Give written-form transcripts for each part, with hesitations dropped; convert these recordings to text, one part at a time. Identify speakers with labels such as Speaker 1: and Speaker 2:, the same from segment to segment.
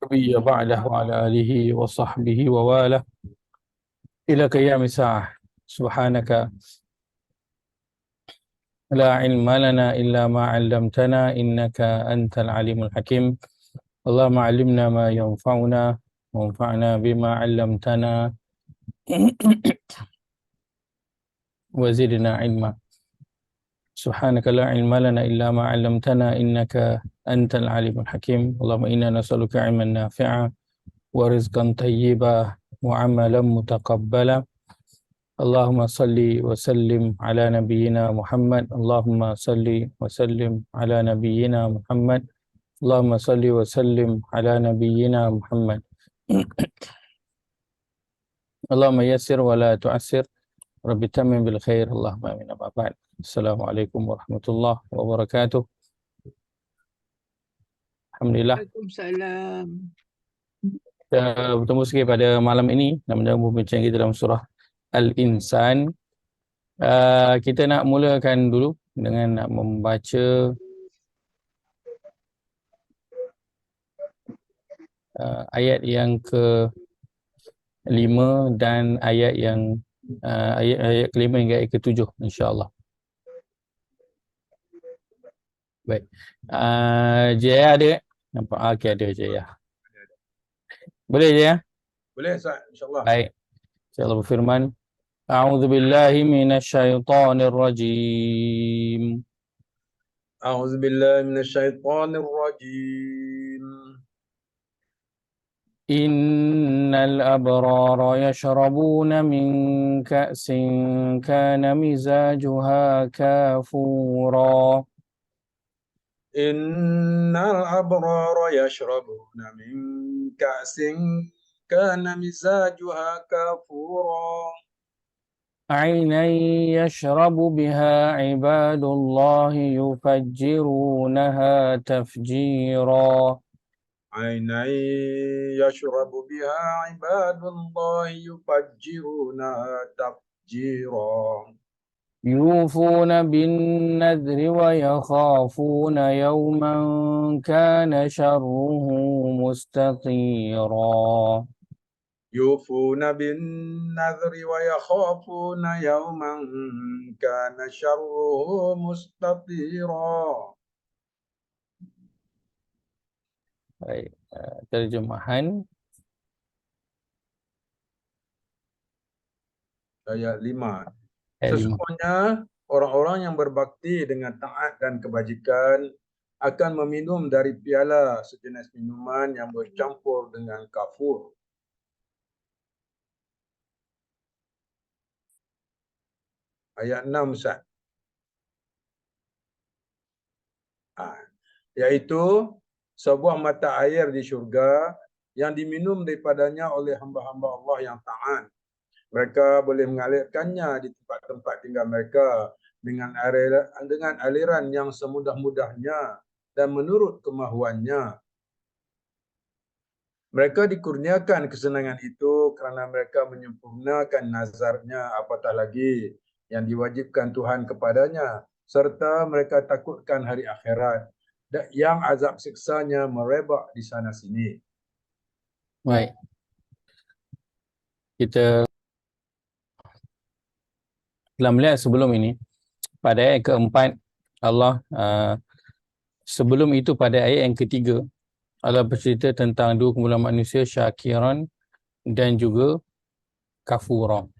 Speaker 1: نبي بعده وعلى آله وصحبه وواله إلى قيام الساعة. سبحانك لا علم لنا إلا ما علمتنا إنك أنت العليم الحكيم. اللهم علمنا ما ينفعنا وانفعنا بما علمتنا وزدنا علما. سبحانك لا علم لنا إلا ما علمتنا إنك أنت العليم الحكيم. اللهم إنا نسألك علما نافعا ورزقا طيبا وعملا متقبلا. اللهم صل وسلم على نبينا محمد. اللهم صل وسلم على نبينا محمد. اللهم صل وسلم على نبينا محمد. اللهم يسر ولا تعسر. رب تمم بالخير. اللهم آمين. أما بعد. Assalamualaikum warahmatullahi wabarakatuh. Alhamdulillah
Speaker 2: Waalaikumsalam.
Speaker 1: kita bertemu sekali pada malam ini nak menyambung bincang kita dalam surah Al-Insan. Kita nak mulakan dulu dengan nak membaca ayat yang ke-5 dan ayat yang ayat ke-5 hingga ayat ke-7 insya-Allah. Baik. Jaya ada? Nampak okey ada Jaya. Boleh Jaya?
Speaker 3: Boleh Ustaz, insya-Allah.
Speaker 1: Baik. InsyaAllah berfirman, A'udzu billahi minasyaitonir rajim.
Speaker 3: A'udzu billahi minasyaitonir rajim.
Speaker 1: Innal abrara yashrabuna min ka'sin kana mizajuha kafura.
Speaker 3: Innal abrara yashrabuna min ka'sin kana mizajuha kafura.
Speaker 1: عينا يشرب بها عباد الله يفجرونها تفجيرا.
Speaker 3: عينا يشرب بها عباد الله يفجرونها تفجيرا.
Speaker 1: يوفون بالنذر ويخافون يوما كان شره مستطيرا.
Speaker 3: يوفون بالنذر ويخافون يوما كان شره مستطيرا.
Speaker 1: Baik, terjemahan
Speaker 3: ayat 5.
Speaker 1: ayat 5.
Speaker 3: Sesungguhnya orang-orang yang berbakti dengan taat dan kebajikan akan meminum dari piala sejenis minuman yang bercampur dengan kafur. Ayat 6 Ustaz. Iaitu sebuah mata air di syurga yang diminum daripadanya oleh hamba-hamba Allah yang taat. Mereka boleh mengalirkannya di tempat-tempat tinggal mereka dengan aliran yang semudah-mudahnya dan menurut kemahuannya. Mereka dikurniakan kesenangan itu kerana mereka menyempurnakan nazarnya, apatah lagi yang diwajibkan Tuhan kepadanya, serta mereka takutkan hari akhirat yang azab siksanya merebak di sana sini.
Speaker 1: Baik. Kita telah melihat sebelum ini pada ayat keempat Allah sebelum itu pada ayat yang ketiga Allah bercerita tentang dua kumpulan manusia, syakiran dan juga kafuran.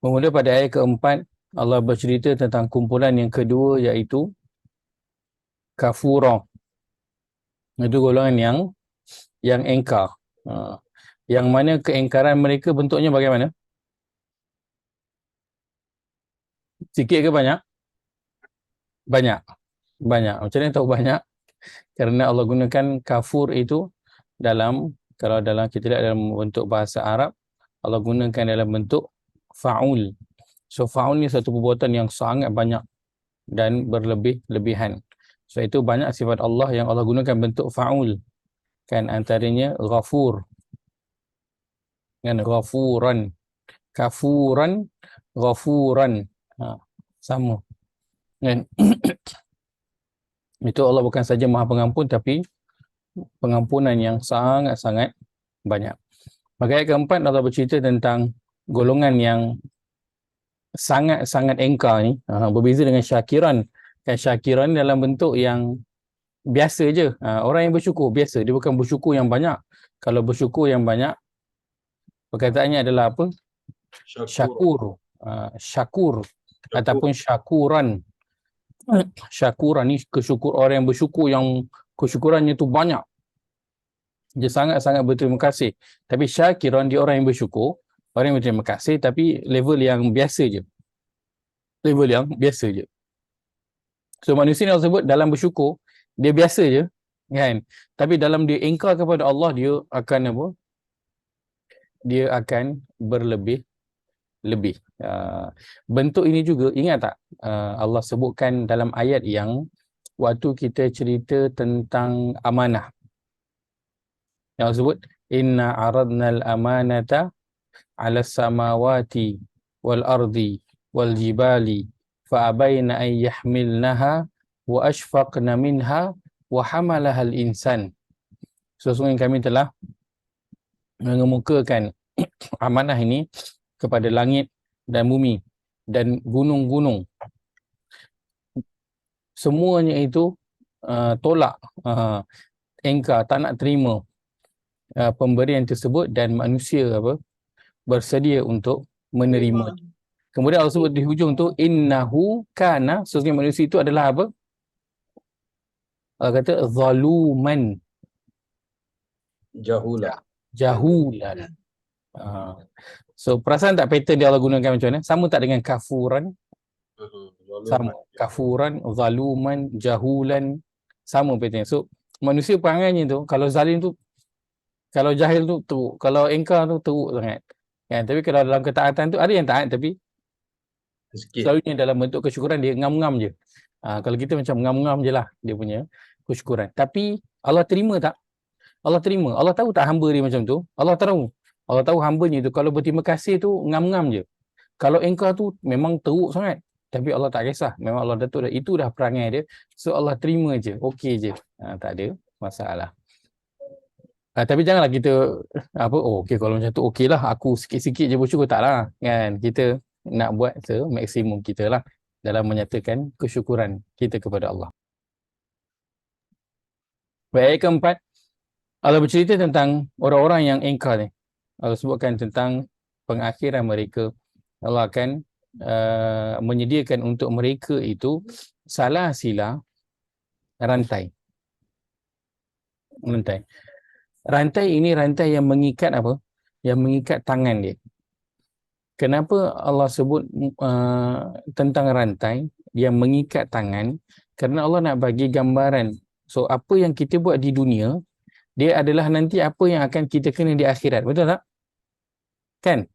Speaker 1: Kemudian pada ayat keempat Allah bercerita tentang kumpulan yang kedua iaitu kafuran. Itu golongan yang engkar. Yang mana keengkaran mereka bentuknya bagaimana? Sikit ke banyak? Banyak. Banyak. Macam mana tahu banyak? Kerana Allah gunakan kafur itu kalau dalam kita lihat dalam bentuk bahasa Arab, Allah gunakan dalam bentuk fa'ul. So fa'ul ni satu perbuatan yang sangat banyak dan berlebih-lebihan. So itu banyak sifat Allah yang Allah gunakan bentuk fa'ul. Kan antaranya ghafur dengan ghafuran, kafuran, ghafuran. Sama. Kan? Itu Allah bukan saja Maha Pengampun tapi pengampunan yang sangat-sangat banyak. Maka ayat keempat Allah bercerita tentang golongan yang sangat-sangat engkar ni, berbeza dengan syakiran. Kan syakiran ni dalam bentuk yang biasa je. Orang yang bersyukur biasa, dia bukan bersyukur yang banyak. Kalau bersyukur yang banyak, perkataannya adalah apa? Syakur. Syakur ataupun syakuran. Syakuran ni orang yang bersyukur yang kesyukurannya tu banyak. Dia sangat-sangat berterima kasih. Tapi syakiran dia orang yang bersyukur, orang yang berterima kasih tapi level yang biasa je. Level yang biasa je. So manusia ni Allah sebut dalam bersyukur dia biasa je, kan? Tapi dalam dia ingkar kepada Allah, dia akan apa? Dia akan berlebih-lebih. Bentuk ini juga ingat tak? Allah sebutkan dalam ayat yang waktu kita cerita tentang amanah. Yang Allah sebut inna aradnal amanata 'ala samawati wal ardi wal jibali fa abaina an yahmilnaha wa ashfaqna minha wa hamalaha al insan. Sesungguhnya kami telah mengemukakan amanah ini kepada langit dan bumi dan gunung-gunung. Semuanya itu tolak, engkar, tak nak terima pemberian tersebut dan manusia bersedia untuk menerima. Kemudian Allah sebut di hujung tu innahu kana, sesungguhnya manusia itu adalah apa? Allah kata zaluman, jahulan. So perasan tak pattern dia Allah gunakan macam mana? Sama tak dengan kafuran? Sama. Kafuran, zaluman, jahulan, sama pattern. So manusia perangannya tu, kalau zalim tu, kalau jahil tu teruk, kalau engkar tu teruk sangat. Kan? Tapi kalau dalam ketaatan tu ada yang taat tapi selalunya dalam bentuk kesyukuran dia ngam-ngam je. Kalau kita macam ngam-ngam je lah dia punya kesyukuran. Tapi Allah terima tak? Allah terima. Allah tahu tak hamba dia macam tu? Allah tahu. Allah tahu hambanya tu kalau berterima kasih tu ngam-ngam je. Kalau engkar tu memang teruk sangat. Tapi Allah tak kisah. Memang Allah datuk dah. Itu dah perangai dia. So Allah terima je. Okey je. Tak ada masalah. Tapi janganlah kita okey kalau macam tu okey lah. Aku sikit-sikit je bersyukur. Tak lah. Kan? Kita nak buat semaksimum kita lah dalam menyatakan kesyukuran kita kepada Allah. Baik, ayat keempat, Allah bercerita tentang orang-orang yang engkar ni. Allah sebutkan tentang pengakhiran mereka. Allah akan menyediakan untuk mereka itu salah sila rantai. Rantai ini rantai yang mengikat apa? Yang mengikat tangan dia. Kenapa Allah sebut tentang rantai yang mengikat tangan? Kerana Allah nak bagi gambaran. So apa yang kita buat di dunia, dia adalah nanti apa yang akan kita kena di akhirat. Betul tak? Kan?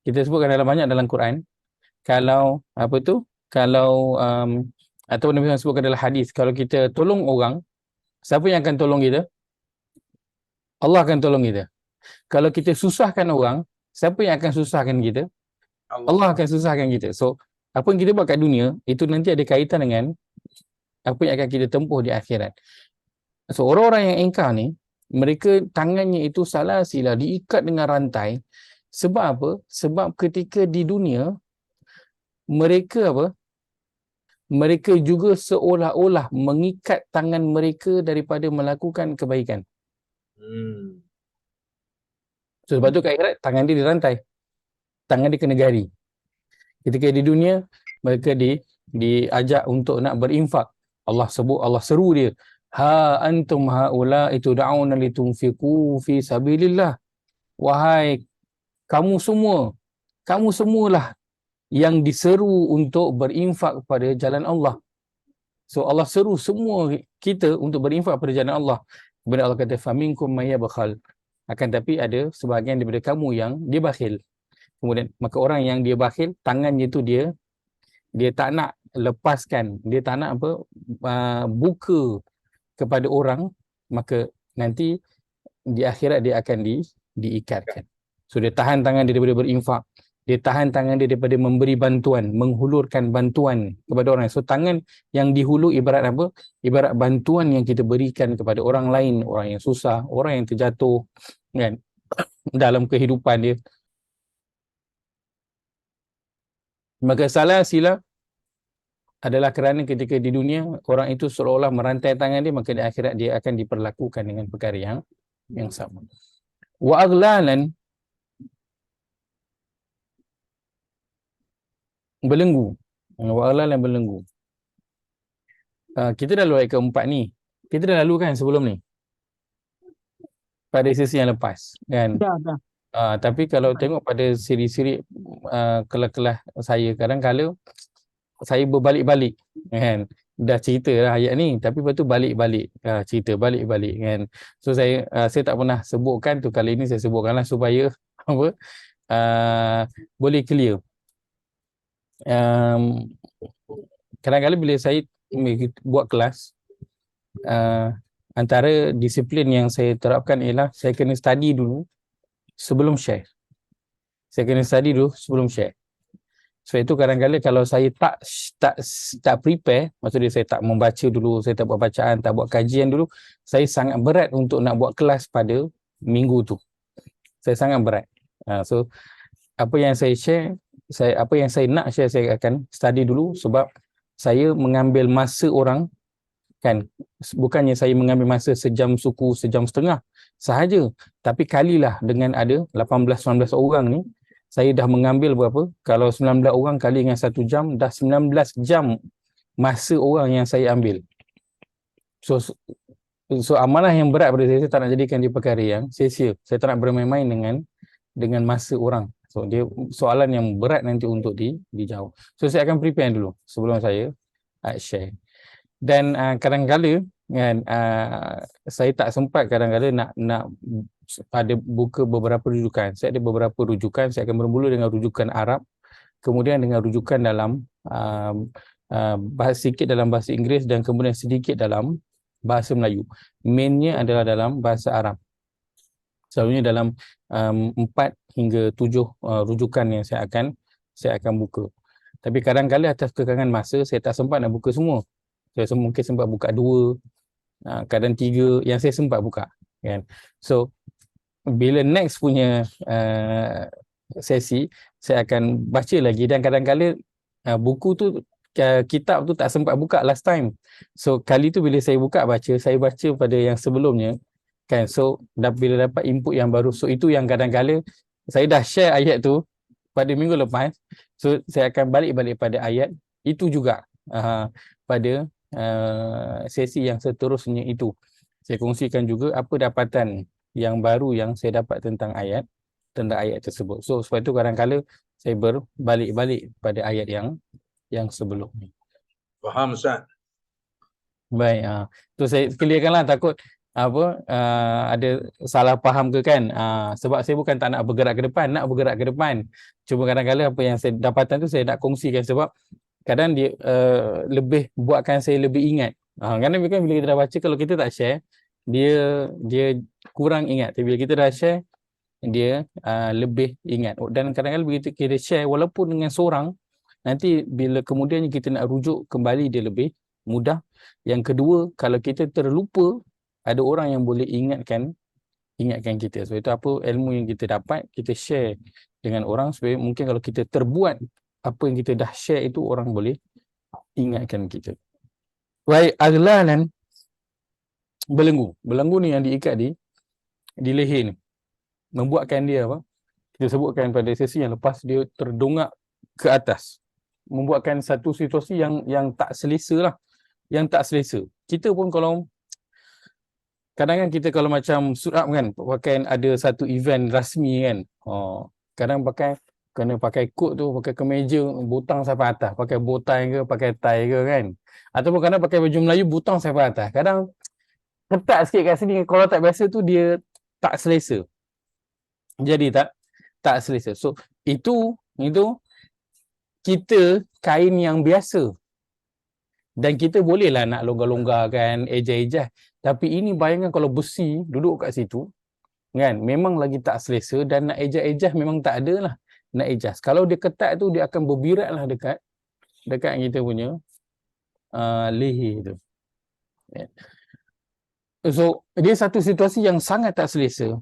Speaker 1: Kita sebutkan banyak dalam Quran. Kalau kalau atau Nabi SAW sebutkan dalam hadis, kalau kita tolong orang, siapa yang akan tolong kita? Allah akan tolong kita. Kalau kita susahkan orang, siapa yang akan susahkan kita? Allah akan susahkan kita. So, apa yang kita buat kat dunia, itu nanti ada kaitan dengan apa yang akan kita tempuh di akhirat. So, orang-orang yang engkar ni, mereka tangannya itu salah sila, diikat dengan rantai. Sebab apa? Sebab ketika di dunia, mereka mereka juga seolah-olah mengikat tangan mereka daripada melakukan kebaikan. So, sebab tu kat akhirat, tangan dia dirantai. Tangan dia kena gari. Ketika di dunia, mereka diajak untuk nak berinfak. Allah sebut, Allah seru dia. Ha antum haula itu da'una litunfiqu fi sabilillah. Wahai kamu semualah yang diseru untuk berinfak pada jalan Allah. So Allah seru semua kita untuk berinfak pada jalan Allah. Kemudian Allah kata faminkum may yabkhal. Akan tapi ada sebahagian daripada kamu yang dia bakhil. Kemudian maka orang yang dia bakhil, tangannya tu dia tak nak lepaskan, dia tak nak buka kepada orang, maka nanti di akhirat dia akan diikatkan. So dia tahan tangan dia daripada berinfak, Dia tahan tangan dia daripada memberi bantuan, menghulurkan bantuan kepada orang. So tangan yang dihulur ibarat apa? Ibarat bantuan yang kita berikan kepada orang lain, orang yang susah, orang yang terjatuh, kan, dalam kehidupan dia. Maka salah silap adalah kerana ketika di dunia orang itu seolah-olah merantai tangan dia, maka di akhirat dia akan diperlakukan dengan perkara yang sama. Wa aghlalan, belenggu. Wa aghlalan, belenggu. Kita dah lalu ayat keempat ni. Kita dah lalu kan sebelum ni, pada sesi yang lepas, kan?
Speaker 2: Dah.
Speaker 1: Tapi kalau tengok pada siri-siri kelas-kelas saya, kadang-kala saya berbalik-balik, kan? Dah cerita lah ayat ni, tapi lepas tu balik-balik, cerita balik-balik, kan? So saya tak pernah sebutkan tu, kali ni saya sebutkanlah supaya apa, boleh clear. Kadang-kadang bila saya buat kelas, antara disiplin yang saya terapkan ialah saya kena study dulu sebelum share. Saya kena study dulu sebelum share. Sebab itu kadang-kadang kalau saya tak prepare, maksudnya saya tak membaca dulu, saya tak buat bacaan, tak buat kajian dulu, saya sangat berat untuk nak buat kelas pada minggu tu. Saya sangat berat. So apa yang saya share, apa yang saya nak share, saya akan study dulu, sebab saya mengambil masa orang, kan, bukannya saya mengambil masa sejam suku, sejam setengah sahaja, tapi kalilah dengan ada 18-19 orang ni, saya dah mengambil berapa? Kalau 19 orang kali dengan 1 jam, dah 19 jam masa orang yang saya ambil. So amanah yang berat pada saya tak nak jadikan dia perkara yang sia-sia. Saya tak nak bermain-main dengan masa orang. So dia soalan yang berat nanti untuk dijawab. So saya akan prepare dulu sebelum saya share. Dan kadang-kadang kan, saya tak sempat kadang-kadang nak ada buka beberapa rujukan. Saya ada beberapa rujukan, saya akan bermula dengan rujukan Arab, kemudian dengan rujukan dalam sikit dalam bahasa Inggeris, dan kemudian sedikit dalam bahasa Melayu. Mainnya adalah dalam bahasa Arab. Selalunya dalam 4 hingga 7 rujukan yang saya akan buka. Tapi kadang-kadang atas kekangan masa saya tak sempat nak buka semua. Saya mungkin sempat buka 2, kadang 3 yang saya sempat buka, kan. So bila next punya sesi saya akan baca lagi, dan kadang-kadang buku tu, kitab tu tak sempat buka last time. So kali tu bila saya buka saya baca pada yang sebelumnya, kan. So bila dapat input yang baru, so itu yang kadang-kadang saya dah share ayat tu pada minggu lepas, so saya akan balik pada ayat itu juga pada sesi yang seterusnya itu. Saya kongsikan juga apa dapatan yang baru yang saya dapat tentang ayat tersebut. So sebab itu kadang-kadang saya berbalik-balik pada ayat yang sebelum ni.
Speaker 3: Faham, Ustaz?
Speaker 1: Baik, tu saya clearkanlah, takut ada salah faham ke, kan. Sebab saya bukan tak nak bergerak ke depan, nak bergerak ke depan. Cuma kadang-kadang apa yang saya dapatan tu saya nak kongsikan, sebab kadang dia lebih buatkan saya lebih ingat. Kadang bila kita dah baca, kalau kita tak share, dia kurang ingat. Tapi bila kita dah share, dia lebih ingat. Dan kadang-kadang begitu kita share walaupun dengan seorang, nanti bila kemudian kita nak rujuk kembali, dia lebih mudah. Yang kedua, kalau kita terlupa, ada orang yang boleh ingatkan kita. So itu apa ilmu yang kita dapat, kita share dengan orang, supaya mungkin kalau kita terbuat apa yang kita dah share itu, orang boleh ingatkan kita. Baik, aghlalan, belenggu. Belenggu ni yang diikat di leher ni, membuatkan dia apa? Kita sebutkan pada sesi yang lepas, dia terdongak ke atas, membuatkan satu situasi yang tak selesa lah, yang tak selesa. Kita pun kalau kadang-kadang kita kalau macam suit up, kan, pakai ada satu event rasmi, kan, kadang kena pakai coat tu, pakai kemeja butang sampai atas, pakai bow tie ke, pakai tie ke, kan, ataupun kadang pakai baju Melayu butang sampai atas. Kadang ketat sikit kat sini, kalau tak biasa tu dia tak selesa. Jadi tak selesa. So itu kita kain yang biasa, dan kita bolehlah nak longgar-longgarkan, ejah-ejah. Tapi ini bayangkan kalau besi duduk kat situ, kan, memang lagi tak selesa, dan nak ejah-ejah memang tak ada lah. nak adjust. Kalau dia ketat tu dia akan berbiratlah dekat kita punya leher tu. So dia satu situasi yang sangat tak selesa,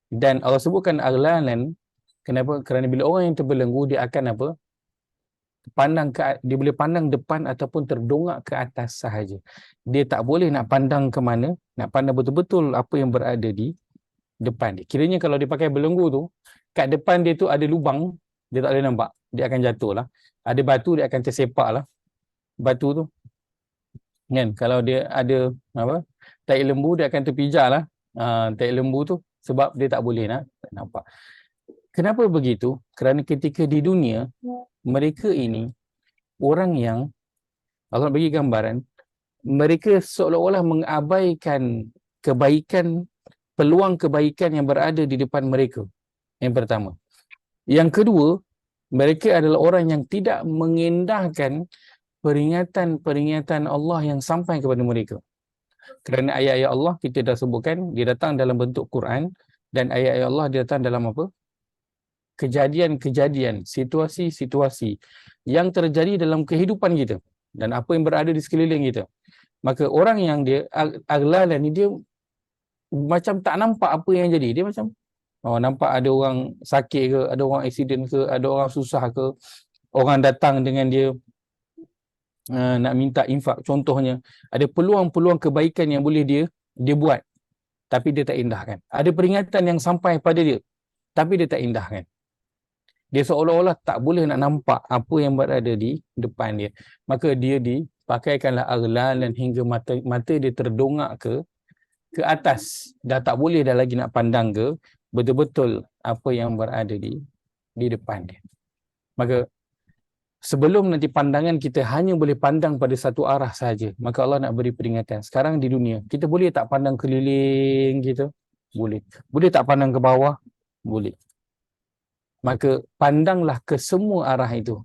Speaker 1: dan Allah sebutkan aghlalan. Kenapa? Kerana bila orang yang terbelenggu, dia akan apa? Dia boleh pandang depan ataupun terdongak ke atas sahaja. Dia tak boleh nak pandang ke mana, nak pandang betul-betul apa yang berada di depan dia. Kiranya kalau dia pakai belenggu tu, kat depan dia tu ada lubang, dia tak boleh nampak. Dia akan jatuh lah. Ada batu, dia akan tersepak lah. Batu tu. Kan? Kalau dia ada apa, tai lembu, dia akan terpijar lah. Tai lembu tu, sebab dia tak boleh nak nampak. Kenapa begitu? Kerana ketika di dunia, mereka ini orang yang Allah bagi gambaran, mereka seolah-olah mengabaikan kebaikan, peluang kebaikan yang berada di depan mereka. Yang pertama. Yang kedua, mereka adalah orang yang tidak mengendahkan peringatan-peringatan Allah yang sampai kepada mereka. Kerana ayat-ayat Allah kita dah sebutkan, dia datang dalam bentuk Quran, dan ayat-ayat Allah dia datang dalam apa? Kejadian-kejadian, situasi-situasi yang terjadi dalam kehidupan kita dan apa yang berada di sekeliling kita. Maka orang yang dia aghlalan ni, dia macam tak nampak apa yang jadi. Dia macam nampak ada orang sakit ke, ada orang aksiden ke, ada orang susah ke, orang datang dengan dia nak minta infak contohnya. Ada peluang-peluang kebaikan yang boleh dia buat, tapi dia tak indahkan. Ada peringatan yang sampai pada dia, tapi dia tak indahkan. Dia seolah-olah tak boleh nak nampak apa yang berada di depan dia. Maka dia dipakaikanlah aghlalan hingga mata dia terdongak ke atas. Dah tak boleh dah lagi nak pandang ke betul-betul apa yang berada di depan dia. Maka sebelum nanti pandangan kita hanya boleh pandang pada satu arah saja, maka Allah nak beri peringatan. Sekarang di dunia, kita boleh tak pandang keliling kita? Boleh. Boleh tak pandang ke bawah? Boleh. Maka pandanglah ke semua arah itu.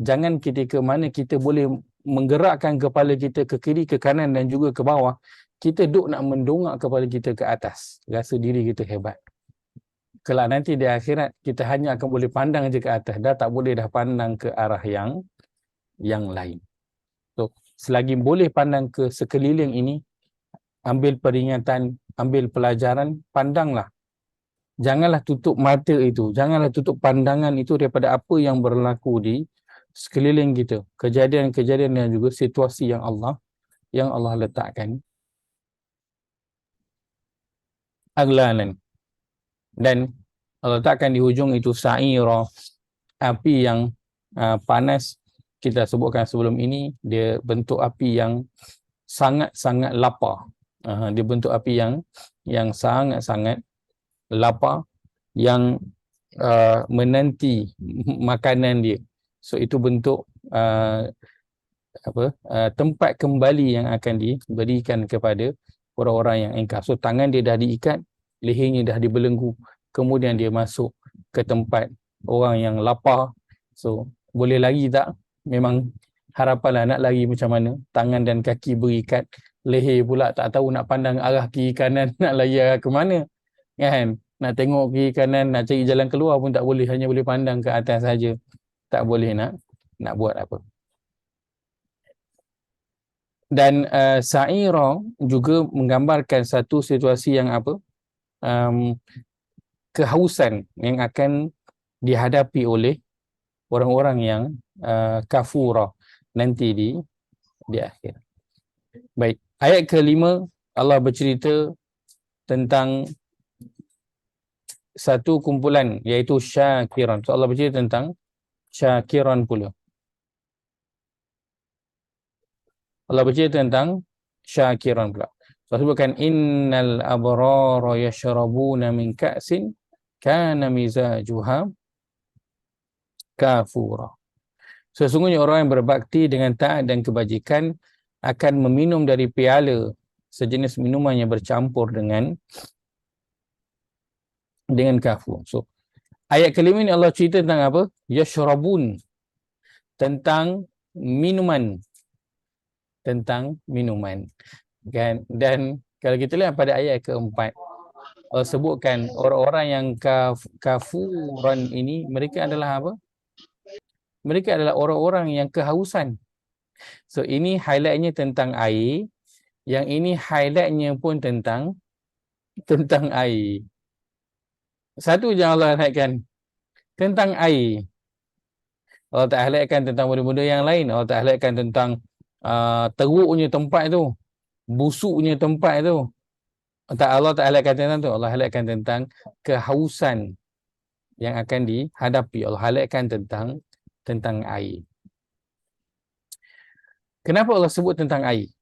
Speaker 1: Jangan ketika mana kita boleh menggerakkan kepala kita ke kiri, ke kanan dan juga ke bawah, kita duk nak mendongak kepala kita ke atas. Rasa diri kita hebat. Kelak nanti di akhirat, kita hanya akan boleh pandang je ke atas. Dah tak boleh dah pandang ke arah yang lain. So, selagi boleh pandang ke sekeliling ini, ambil peringatan, ambil pelajaran, pandanglah. Janganlah tutup mata itu, janganlah tutup pandangan itu daripada apa yang berlaku di sekeliling kita. Kejadian-kejadian dan juga situasi yang Allah letakkan. Aghlalan. Dan Allah letakkan di hujung itu sa'ira, api yang panas. Kita sebutkan sebelum ini, dia bentuk api yang sangat-sangat lapar. Dia bentuk api yang sangat-sangat lapar, yang menanti makanan dia. So itu bentuk tempat kembali yang akan diberikan kepada orang-orang yang engkar. So tangan dia dah diikat, lehernya dah dibelenggu, kemudian dia masuk ke tempat orang yang lapar. So boleh lari tak? Memang harapanlah nak lari macam mana, tangan dan kaki berikat, leher pula tak tahu nak pandang arah kiri kanan, nak lari arah ke mana, kan? Nak tengok kiri kanan, nak cari jalan keluar pun tak boleh, hanya boleh pandang ke atas saja. Tak boleh nak buat apa. Dan sa'ira juga menggambarkan satu situasi yang kehausan yang akan dihadapi oleh orang-orang yang kafura nanti di akhir. Baik, ayat ke-5 Allah bercerita tentang satu kumpulan, iaitu syakiran. So Allah bercerita tentang syakiran pula. Allah bercerita tentang syakiran pula. So sebutkan innal abrara yashrabuna min ka'sin kana mizajuha kafura. Sesungguhnya orang yang berbakti dengan taat dan kebajikan akan meminum dari piala sejenis minuman yang bercampur dengan kafur. So ayat kelima ni Allah cerita tentang apa? Yashrabun, tentang minuman. Kan? Dan kalau kita lihat pada ayat keempat, Allah sebutkan orang-orang yang kafuran ini, mereka adalah apa? Mereka adalah orang-orang yang kehausan. So ini highlightnya tentang air, yang ini highlightnya pun tentang air. Satu je Allah highlightkan tentang air. Allah tak highlightkan tentang benda-benda yang lain. Allah tak highlightkan tentang teruknya tempat tu, busuknya tempat tu. Allah tak highlightkan tentang tu. Allah highlightkan tentang kehausan yang akan dihadapi. Allah highlightkan tentang air. Kenapa Allah sebut tentang air?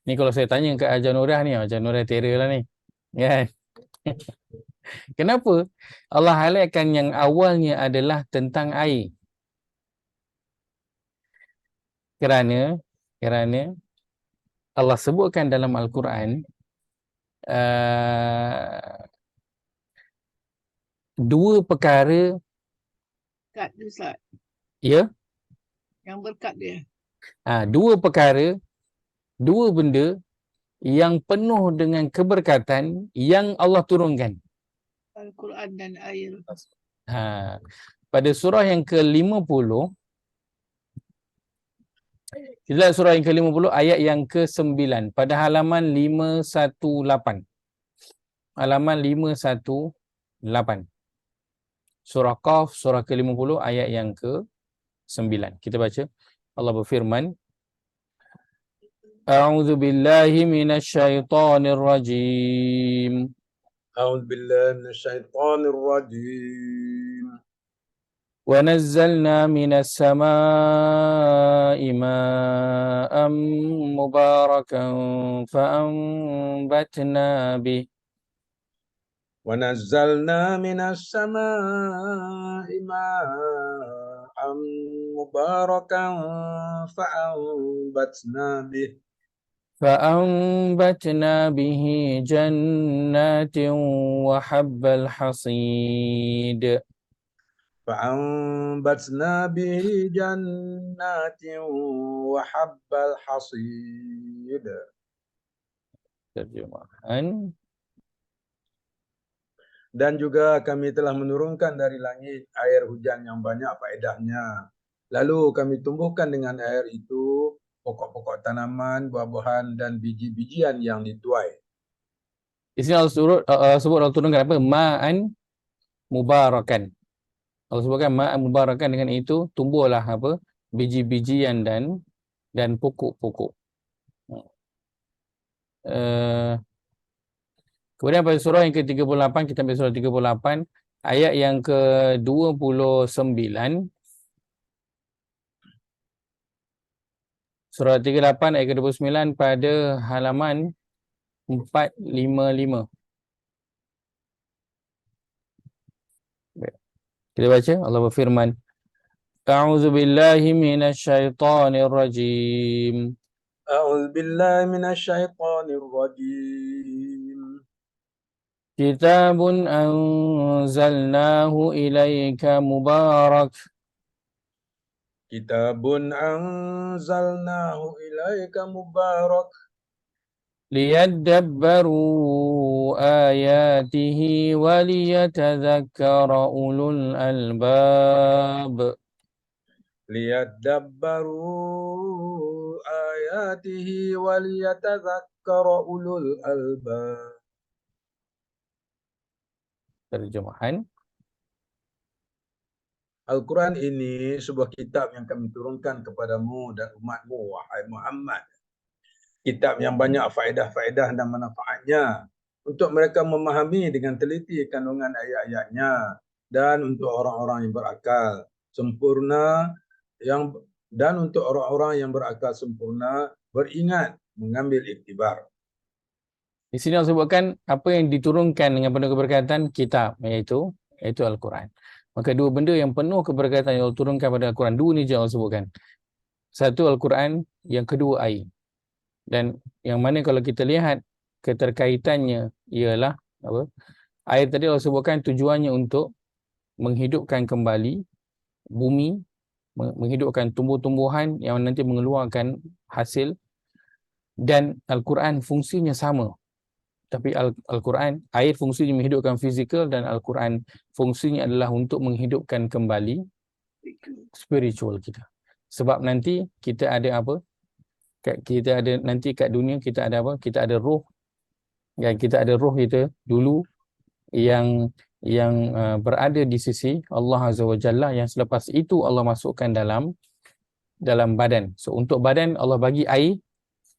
Speaker 1: Ni kalau saya tanya ke Ajar Nurah ni, Ajar Nurah terror lah ni. Kan? Kenapa Allah highlightkan yang awalnya adalah tentang air? Kerana Allah sebutkan dalam Al-Quran dua perkara,
Speaker 2: Kat dia Ustaz.
Speaker 1: ya,
Speaker 2: Yang berkat dia.
Speaker 1: dua perkara, dua benda yang penuh dengan keberkatan yang Allah turunkan.
Speaker 2: Al-Quran dan air.
Speaker 1: Pada surah yang ke-50, kita lihat surah yang ke-50 ayat yang ke-9 pada halaman 518. Halaman 518. Surah Qaf, surah ke-50 ayat yang ke-9. Kita baca. Allah berfirman, A'udzu billahi minasyaitonir rajim.
Speaker 3: A'udzu billahi minasyaitonir rajim.
Speaker 1: ونزلنا من السماء ماء مباركا فأنبتنا به
Speaker 3: ونزلنا من السماء ماء مباركا
Speaker 1: فأنبتنا به جنات وحب الحصيد
Speaker 3: فأنبتنا به جنات وحب الحصيد.
Speaker 1: Terjemahan.
Speaker 3: Dan juga kami telah menurunkan dari langit air hujan yang banyak faedahnya. Lalu kami tumbuhkan dengan air itu pokok-pokok tanaman, buah-buahan dan biji-bijian yang dituai.
Speaker 1: Di sini Allah sebut Allah turunkan apa? Ma'an mubarakan. Allah sebutkan ma'an mubarakan, dengan itu tumbuhlah apa? Biji-bijian dan pokok-pokok. Kemudian pada surah yang ke-38, kita ambil surah 38 ayat yang ke-29. Surah 38 ayat ke-29 pada halaman 455. Kita baca, Allah berfirman, A'udzu billahi minasyaitonir rajim.
Speaker 3: A'udzu billahi minasyaitonir rajim.
Speaker 1: Kitabun anzalnahu ilaika mubarak.
Speaker 3: Kitabun anzalnahu ilaika mubarak.
Speaker 1: Liyadabbaru ayatihi waliyatadhakkara ulul albab.
Speaker 3: Liyadabbaru ayatihi waliyatadhakkara ulul albab.
Speaker 1: Terjemahan.
Speaker 3: Al-Quran ini sebuah kitab yang kami turunkan kepadamu dan umatmu, wahai Muhammad. Kitab yang banyak faedah-faedah dan manfaatnya untuk mereka memahami dengan teliti kandungan ayat-ayatnya, dan untuk orang-orang yang berakal sempurna dan untuk orang-orang yang berakal sempurna beringat mengambil iktibar.
Speaker 1: Di sini Allah sebutkan apa yang diturunkan dengan penuh keberkatan, kitab, iaitu Al-Quran. Maka dua benda yang penuh keberkatan yang Allah turunkan pada Al-Quran, dua ni je Allah sebutkan. Satu Al-Quran, yang kedua air. Dan yang mana kalau kita lihat keterkaitannya ialah apa? Air tadi Allah sebutkan tujuannya untuk menghidupkan kembali bumi, menghidupkan tumbuh-tumbuhan yang nanti mengeluarkan hasil, dan Al-Quran fungsinya sama. Tapi Al-Quran, air fungsinya menghidupkan fizikal, dan Al-Quran fungsinya adalah untuk menghidupkan kembali spiritual kita. Sebab nanti kita ada apa? Kita ada nanti kat dunia kita ada apa? Kita ada roh. Dan kita ada roh kita dulu yang berada di sisi Allah Azza wa Jalla, yang selepas itu Allah masukkan dalam badan. So untuk badan Allah bagi air,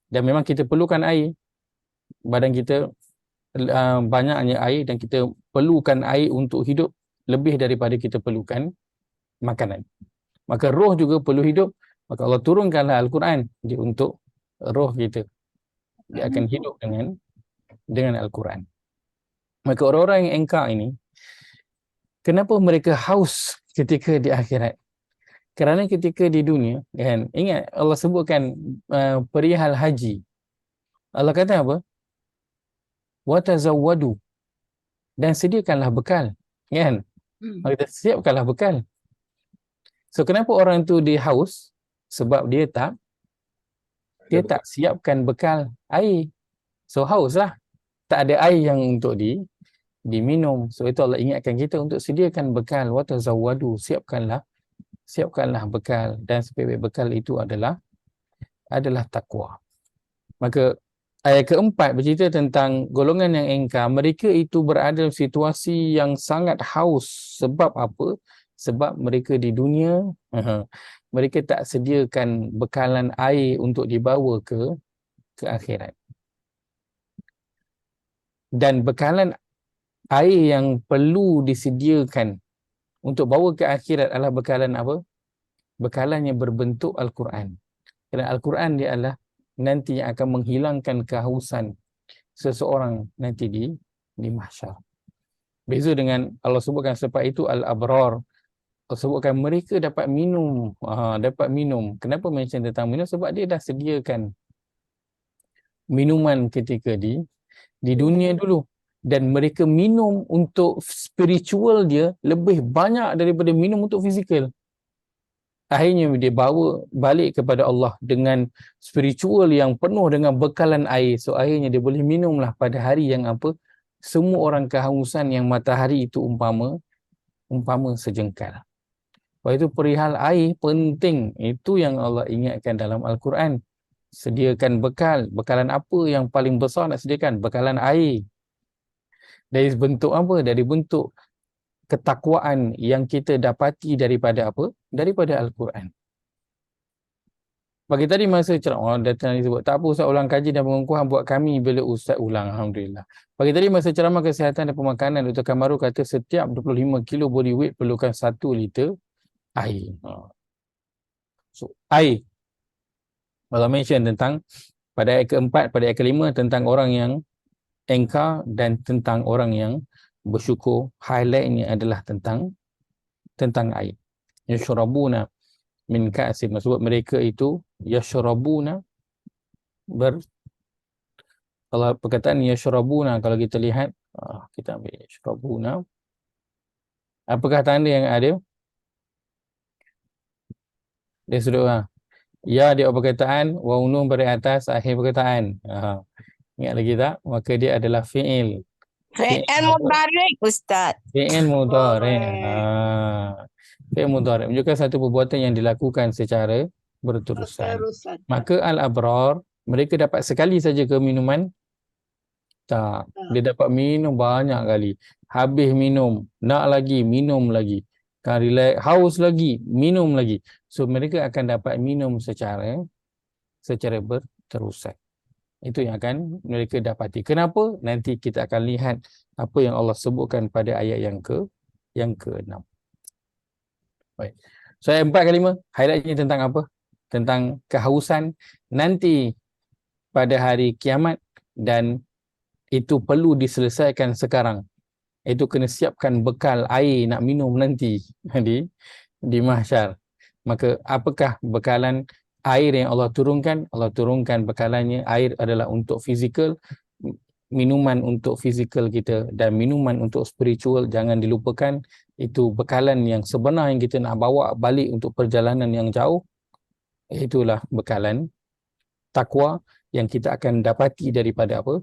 Speaker 1: dan memang kita perlukan air. Badan kita banyaknya air, dan kita perlukan air untuk hidup lebih daripada kita perlukan makanan. Maka roh juga perlu hidup. Maka Allah turunkanlah Al-Quran dia untuk roh kita. Dia akan hidup dengan Al-Quran. Maka orang-orang yang engkar ini, kenapa mereka haus ketika di akhirat? Kerana ketika di dunia, kan, ingat Allah sebutkan perihal haji. Allah kata apa? Watazawwadu, dan sediakanlah bekal, kan? Kita siapkanlah bekal. So kenapa orang tu dia haus? Sebab dia tak siapkan bekal air. So haus lah. Tak ada air yang untuk diminum. So itu Allah ingatkan kita untuk sediakan bekal. Watazawwadu, siapkanlah bekal, dan sebaik-baik bekal itu adalah takwa. Maka ayat keempat bercerita tentang golongan yang engkar. Mereka itu berada dalam situasi yang sangat haus. Sebab apa? Sebab mereka di dunia, mereka tak sediakan bekalan air untuk dibawa ke akhirat. Dan bekalan air yang perlu disediakan untuk bawa ke akhirat adalah bekalan apa? Bekalan yang berbentuk Al-Quran. Kerana Al-Quran dia adalah nanti yang akan menghilangkan kehausan seseorang nanti di mahsyar. Beza dengan Allah sebutkan selepas itu Al-Abrar. Allah sebutkan mereka dapat minum. Kenapa mention tentang minum? Sebab dia dah sediakan minuman ketika di dunia dulu. Dan mereka minum untuk spiritual dia lebih banyak daripada minum untuk fizikal. Akhirnya dia bawa balik kepada Allah dengan spiritual yang penuh dengan bekalan air. So akhirnya dia boleh minumlah pada hari yang apa? Semua orang kehausan yang matahari itu umpama sejengkal. Lepas itu perihal air penting. Itu yang Allah ingatkan dalam Al-Quran. Sediakan bekal. Bekalan apa yang paling besar nak sediakan? Bekalan air. Dari bentuk apa? Dari bentuk ketakwaan yang kita dapati daripada apa? Daripada Al-Quran. Pagi tadi masa ceramah, datang disebut, tak apa Ustaz ulang kaji dan pengukuhan buat kami bila Ustaz ulang. Alhamdulillah. Pagi tadi masa ceramah kesihatan dan pemakanan, Dr. Kamaru kata setiap 25 kilo body weight perlukan 1 liter air. So, air. Allah mention tentang pada ayat keempat, pada ayat kelima tentang orang yang engkar dan tentang orang yang bersyukur. Highlightnya adalah tentang air. Yashrabuna min ka'sin. Maksud mereka itu yashrabuna kalau perkataan yashrabuna, kalau kita lihat kita ambil yashrabuna, apakah tanda yang ada? Dia sudah ya di awal perkataan, wa unum beri atas akhir perkataan. Ingat lagi tak? Maka dia adalah fi'il.
Speaker 4: Fi'il mudhari' Ustaz.
Speaker 1: Fi'il mudhari'. Fi'il mudhari' menunjukkan satu perbuatan yang dilakukan secara berterusan. Maka al-abrar, mereka dapat sekali saja ke minuman? Tak. Dia dapat minum banyak kali. Habis minum, nak lagi, minum lagi. Kan relax, haus lagi, minum lagi. So mereka akan dapat minum secara berterusan. Itu yang akan mereka dapati. Kenapa? Nanti kita akan lihat apa yang Allah sebutkan pada ayat yang ke-6. Baik. So ayat 4 ke 5, highlightnya tentang apa? Tentang kehausan nanti pada hari kiamat, dan itu perlu diselesaikan sekarang. Itu kena siapkan bekal air nak minum nanti di mahsyar. Maka apakah bekalan air yang Allah turunkan? Allah turunkan bekalannya. Air adalah untuk fizikal, minuman untuk fizikal kita, dan minuman untuk spiritual. Jangan dilupakan, itu bekalan yang sebenar yang kita nak bawa balik untuk perjalanan yang jauh. Itulah bekalan takwa yang kita akan dapati daripada apa?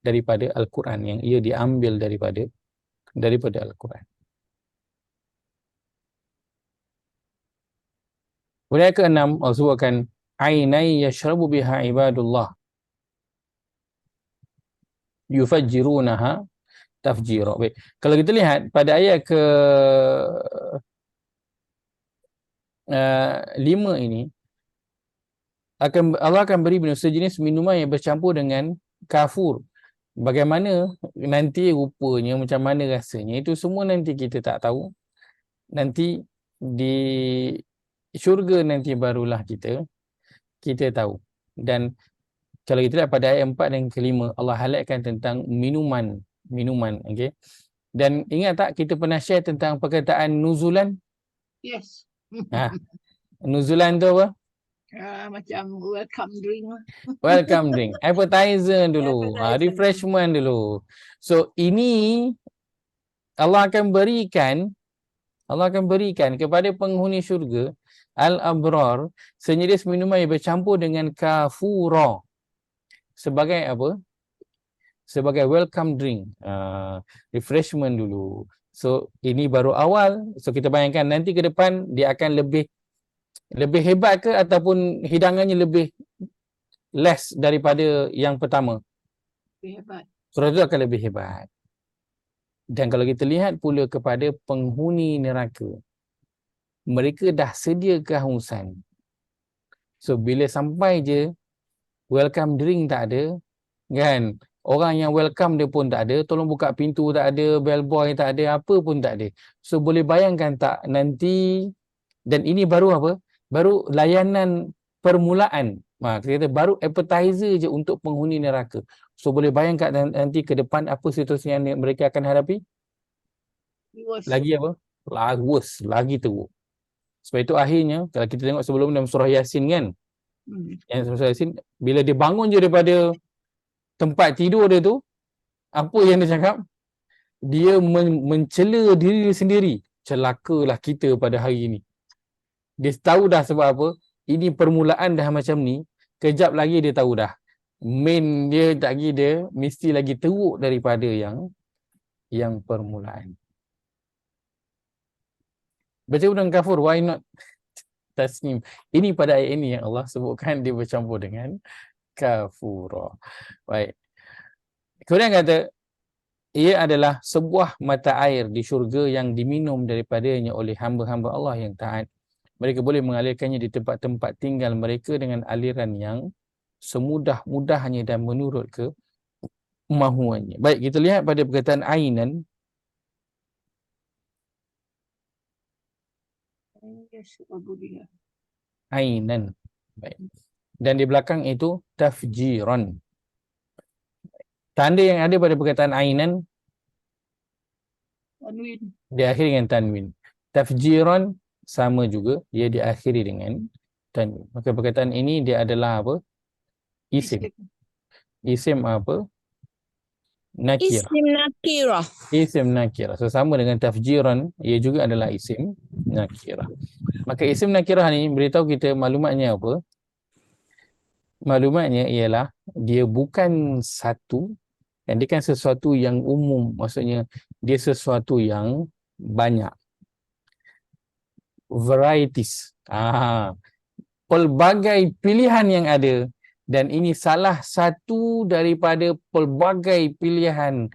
Speaker 1: daripada Al-Quran, yang ia diambil daripada Al-Quran. Kemudian yang keenam, Allah sebutkan ainai yashrabu biha ibadullah yufajjirunaha tafjira. Baik. Kalau kita lihat pada ayat ke 5 ini, Allah akan beri sejenis minuman yang bercampur dengan kafur. Bagaimana nanti rupanya, macam mana rasanya, itu semua nanti kita tak tahu. Nanti di syurga nanti barulah kita tahu. Dan kalau kita lihat pada ayat 4 dan ke-5, Allah highlightkan tentang minuman, okey. Dan ingat tak kita pernah share tentang perkataan nuzulan?
Speaker 2: Yes.
Speaker 1: Ha. Nuzulan tu apa?
Speaker 2: Macam welcome drink lah.
Speaker 1: Welcome drink, appetizer dulu,
Speaker 2: Appetizer.
Speaker 1: refreshment dulu. So ini Allah akan berikan kepada penghuni syurga al-abrar sejenis minuman yang bercampur dengan kafura sebagai apa? Sebagai welcome drink, refreshment dulu. So ini baru awal. So kita bayangkan nanti ke depan dia akan lebih hebat ke, ataupun hidangannya lebih less daripada yang pertama.
Speaker 2: Lebih hebat.
Speaker 1: Surah itu akan lebih hebat. Dan kalau kita lihat pula kepada penghuni neraka, mereka dah sedia kehausan. So bila sampai je welcome drink tak ada, kan? Orang yang welcome dia pun tak ada, tolong buka pintu tak ada, bellboy tak ada, apa pun tak ada. So boleh bayangkan tak nanti, dan ini baru apa? Baru layanan permulaan. Kita kata baru appetizer je untuk penghuni neraka. So boleh bayangkan nanti ke depan apa situasi yang mereka akan hadapi? Lagi apa? Worse, lagi teruk. Sebab itu akhirnya kalau kita tengok sebelum dalam surah Yasin kan, yang surah Yasin, bila dia bangun je daripada tempat tidur dia tu, apa yang dia cakap? Dia mencela diri sendiri. Celakalah kita pada hari ini. Dia tahu dah sebab apa? Ini permulaan dah macam ni. Kejap lagi dia tahu dah. Main dia lagi dia mesti lagi teruk daripada yang permulaan. Baca dengan kafur, why not tasnim? Ini pada ayat ini yang Allah sebutkan dia bercampur dengan kafura. Baik. Kemudian kata, ia adalah sebuah mata air di syurga yang diminum daripadanya oleh hamba-hamba Allah yang taat. Mereka boleh mengalirkannya di tempat-tempat tinggal mereka dengan aliran yang semudah-mudahnya dan menurut kemahuannya. Baik, kita lihat pada perkataan ainan. Ainan. Baik. Dan di belakang itu tafjiran. Tanda yang ada pada perkataan ainan
Speaker 2: Tanwin.
Speaker 1: diakhiri dengan tanwin. Tafjiran sama juga, dia diakhiri dengan tanwin. Maka perkataan ini dia adalah apa? Isim. Isim apa? Nakirah.
Speaker 4: Isim nakirah.
Speaker 1: Isim nakirah. So sama dengan tafjiran, ia juga adalah isim nakirah. Maka isim nakirah ni beritahu kita maklumatnya apa? Maklumatnya ialah dia bukan satu, dan dia kan sesuatu yang umum, maksudnya dia sesuatu yang banyak. Varieties. Pelbagai pilihan yang ada, dan ini salah satu daripada pelbagai pilihan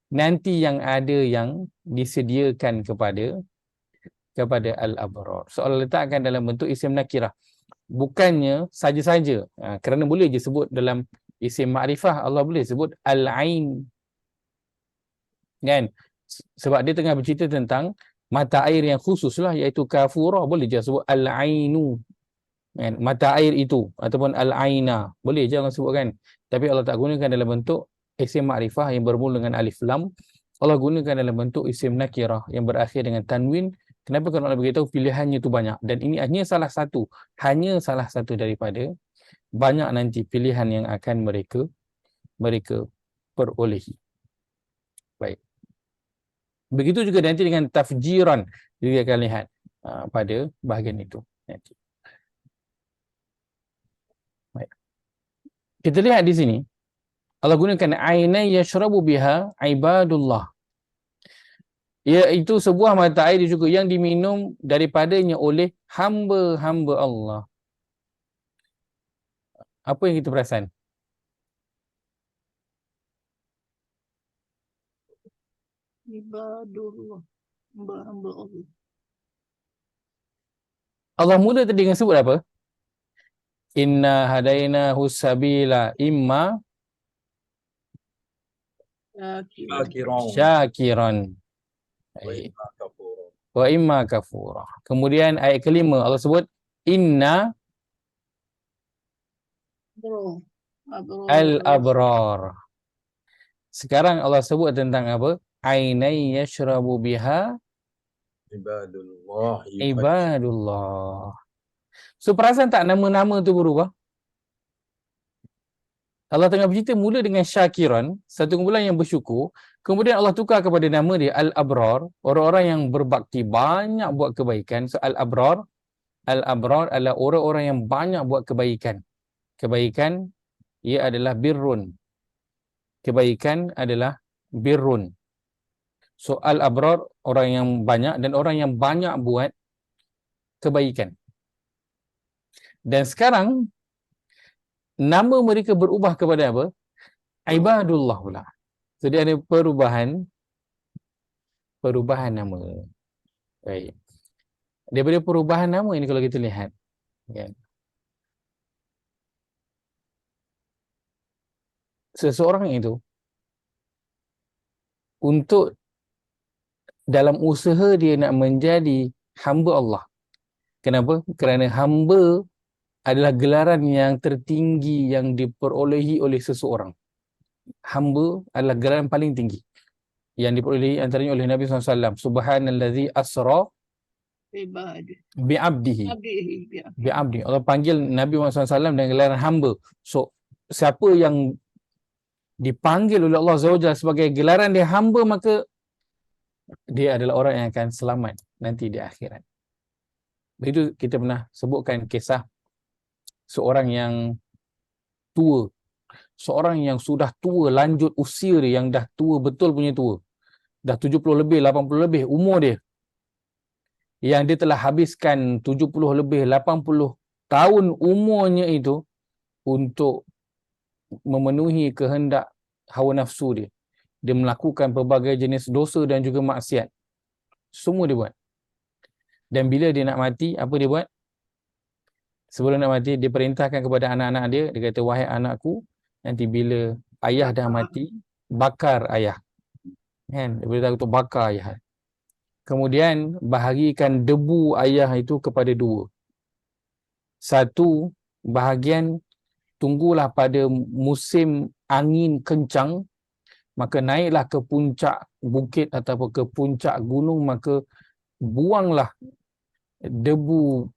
Speaker 1: nanti yang ada yang disediakan kepada al-abrar. Soal letakkan dalam bentuk isim nakirah. Bukannya saja-saja, kerana boleh je sebut dalam isim ma'rifah, Allah boleh sebut al-ain, kan? Sebab dia tengah bercerita tentang mata air yang khusus lah, iaitu kafura, boleh je sebut al-ainu, kan? Mata air itu, ataupun al-aina, boleh je orang sebut, kan? Tapi Allah tak gunakan dalam bentuk isim ma'rifah yang bermula dengan alif lam. Allah gunakan dalam bentuk isim nakirah yang berakhir dengan tanwin. Kenapa? Kerana Allah beritahu pilihannya tu banyak, dan ini hanya salah satu daripada banyak nanti pilihan yang akan mereka perolehi. Baik. Begitu juga nanti dengan tafjiran, kita akan lihat pada bahagian itu nanti. Baik. Kita lihat di sini Allah gunakan ainai yashrabu biha ibadullah. Iaitu sebuah mata air juga yang diminum daripadanya oleh hamba-hamba Allah. Apa yang kita perasan?
Speaker 2: Ibadullah. Hamba-hamba Allah.
Speaker 1: Allah mula tadi dengan sebut apa? Inna hadainahu sabila imma
Speaker 2: Syakiran.
Speaker 1: syakiran
Speaker 3: Wa imma kafura.
Speaker 1: wa imma kafura. Kemudian ayat kelima Allah sebut inna
Speaker 2: Bro. Abro.
Speaker 1: al-abrar. Sekarang Allah sebut tentang apa? Ainai yashrabu biha
Speaker 3: Ibadullah.
Speaker 1: ibadullah. So perasan tak nama-nama tu berubah? Allah tengah bercerita mula dengan syakiran, satu kumpulan yang bersyukur, kemudian Allah tukar kepada nama dia al-abrar, orang-orang yang berbakti, banyak buat kebaikan. So al-abrar adalah orang-orang yang banyak buat kebaikan. Kebaikan ia adalah birrun. Kebaikan adalah birrun. So al-abrar orang yang banyak dan orang yang banyak buat kebaikan. Dan sekarang nama mereka berubah kepada apa? Ibadullah pula. So dia ada perubahan nama. Baik. Daripada perubahan nama ini kalau kita lihat, kan? Seseorang itu untuk dalam usaha dia nak menjadi hamba Allah. Kenapa? Kerana hamba adalah gelaran yang tertinggi yang diperolehi oleh seseorang. Hamba adalah gelaran paling tinggi yang diperolehi antaranya oleh Nabi SAW. Subhanallazi asra
Speaker 2: Ibad.
Speaker 1: bi'abdihi.
Speaker 2: Abdihi.
Speaker 1: Bi'abdi. Allah panggil Nabi Muhammad SAW dengan gelaran hamba. So, siapa yang dipanggil oleh Allah SWT sebagai gelaran dia hamba, maka dia adalah orang yang akan selamat nanti di akhirat. Begitu kita pernah sebutkan kisah seorang yang tua. Seorang yang sudah tua, lanjut usia dia, yang dah tua, betul punya tua. Dah 70 lebih, 80 lebih umur dia. Yang dia telah habiskan 70 lebih, 80 tahun umurnya itu untuk memenuhi kehendak hawa nafsu dia. Dia melakukan pelbagai jenis dosa dan juga maksiat. Semua dia buat. Dan bila dia nak mati, apa dia buat? Sebelum nak mati, dia perintahkan kepada anak-anak dia. Dia kata, wahai anakku, nanti bila ayah dah mati, bakar ayah. Kan? Dia beritahu untuk bakar ayah. Kemudian, bahagikan debu ayah itu kepada dua. Satu, bahagian tunggulah pada musim angin kencang, maka naiklah ke puncak bukit ataupun ke puncak gunung, maka buanglah debu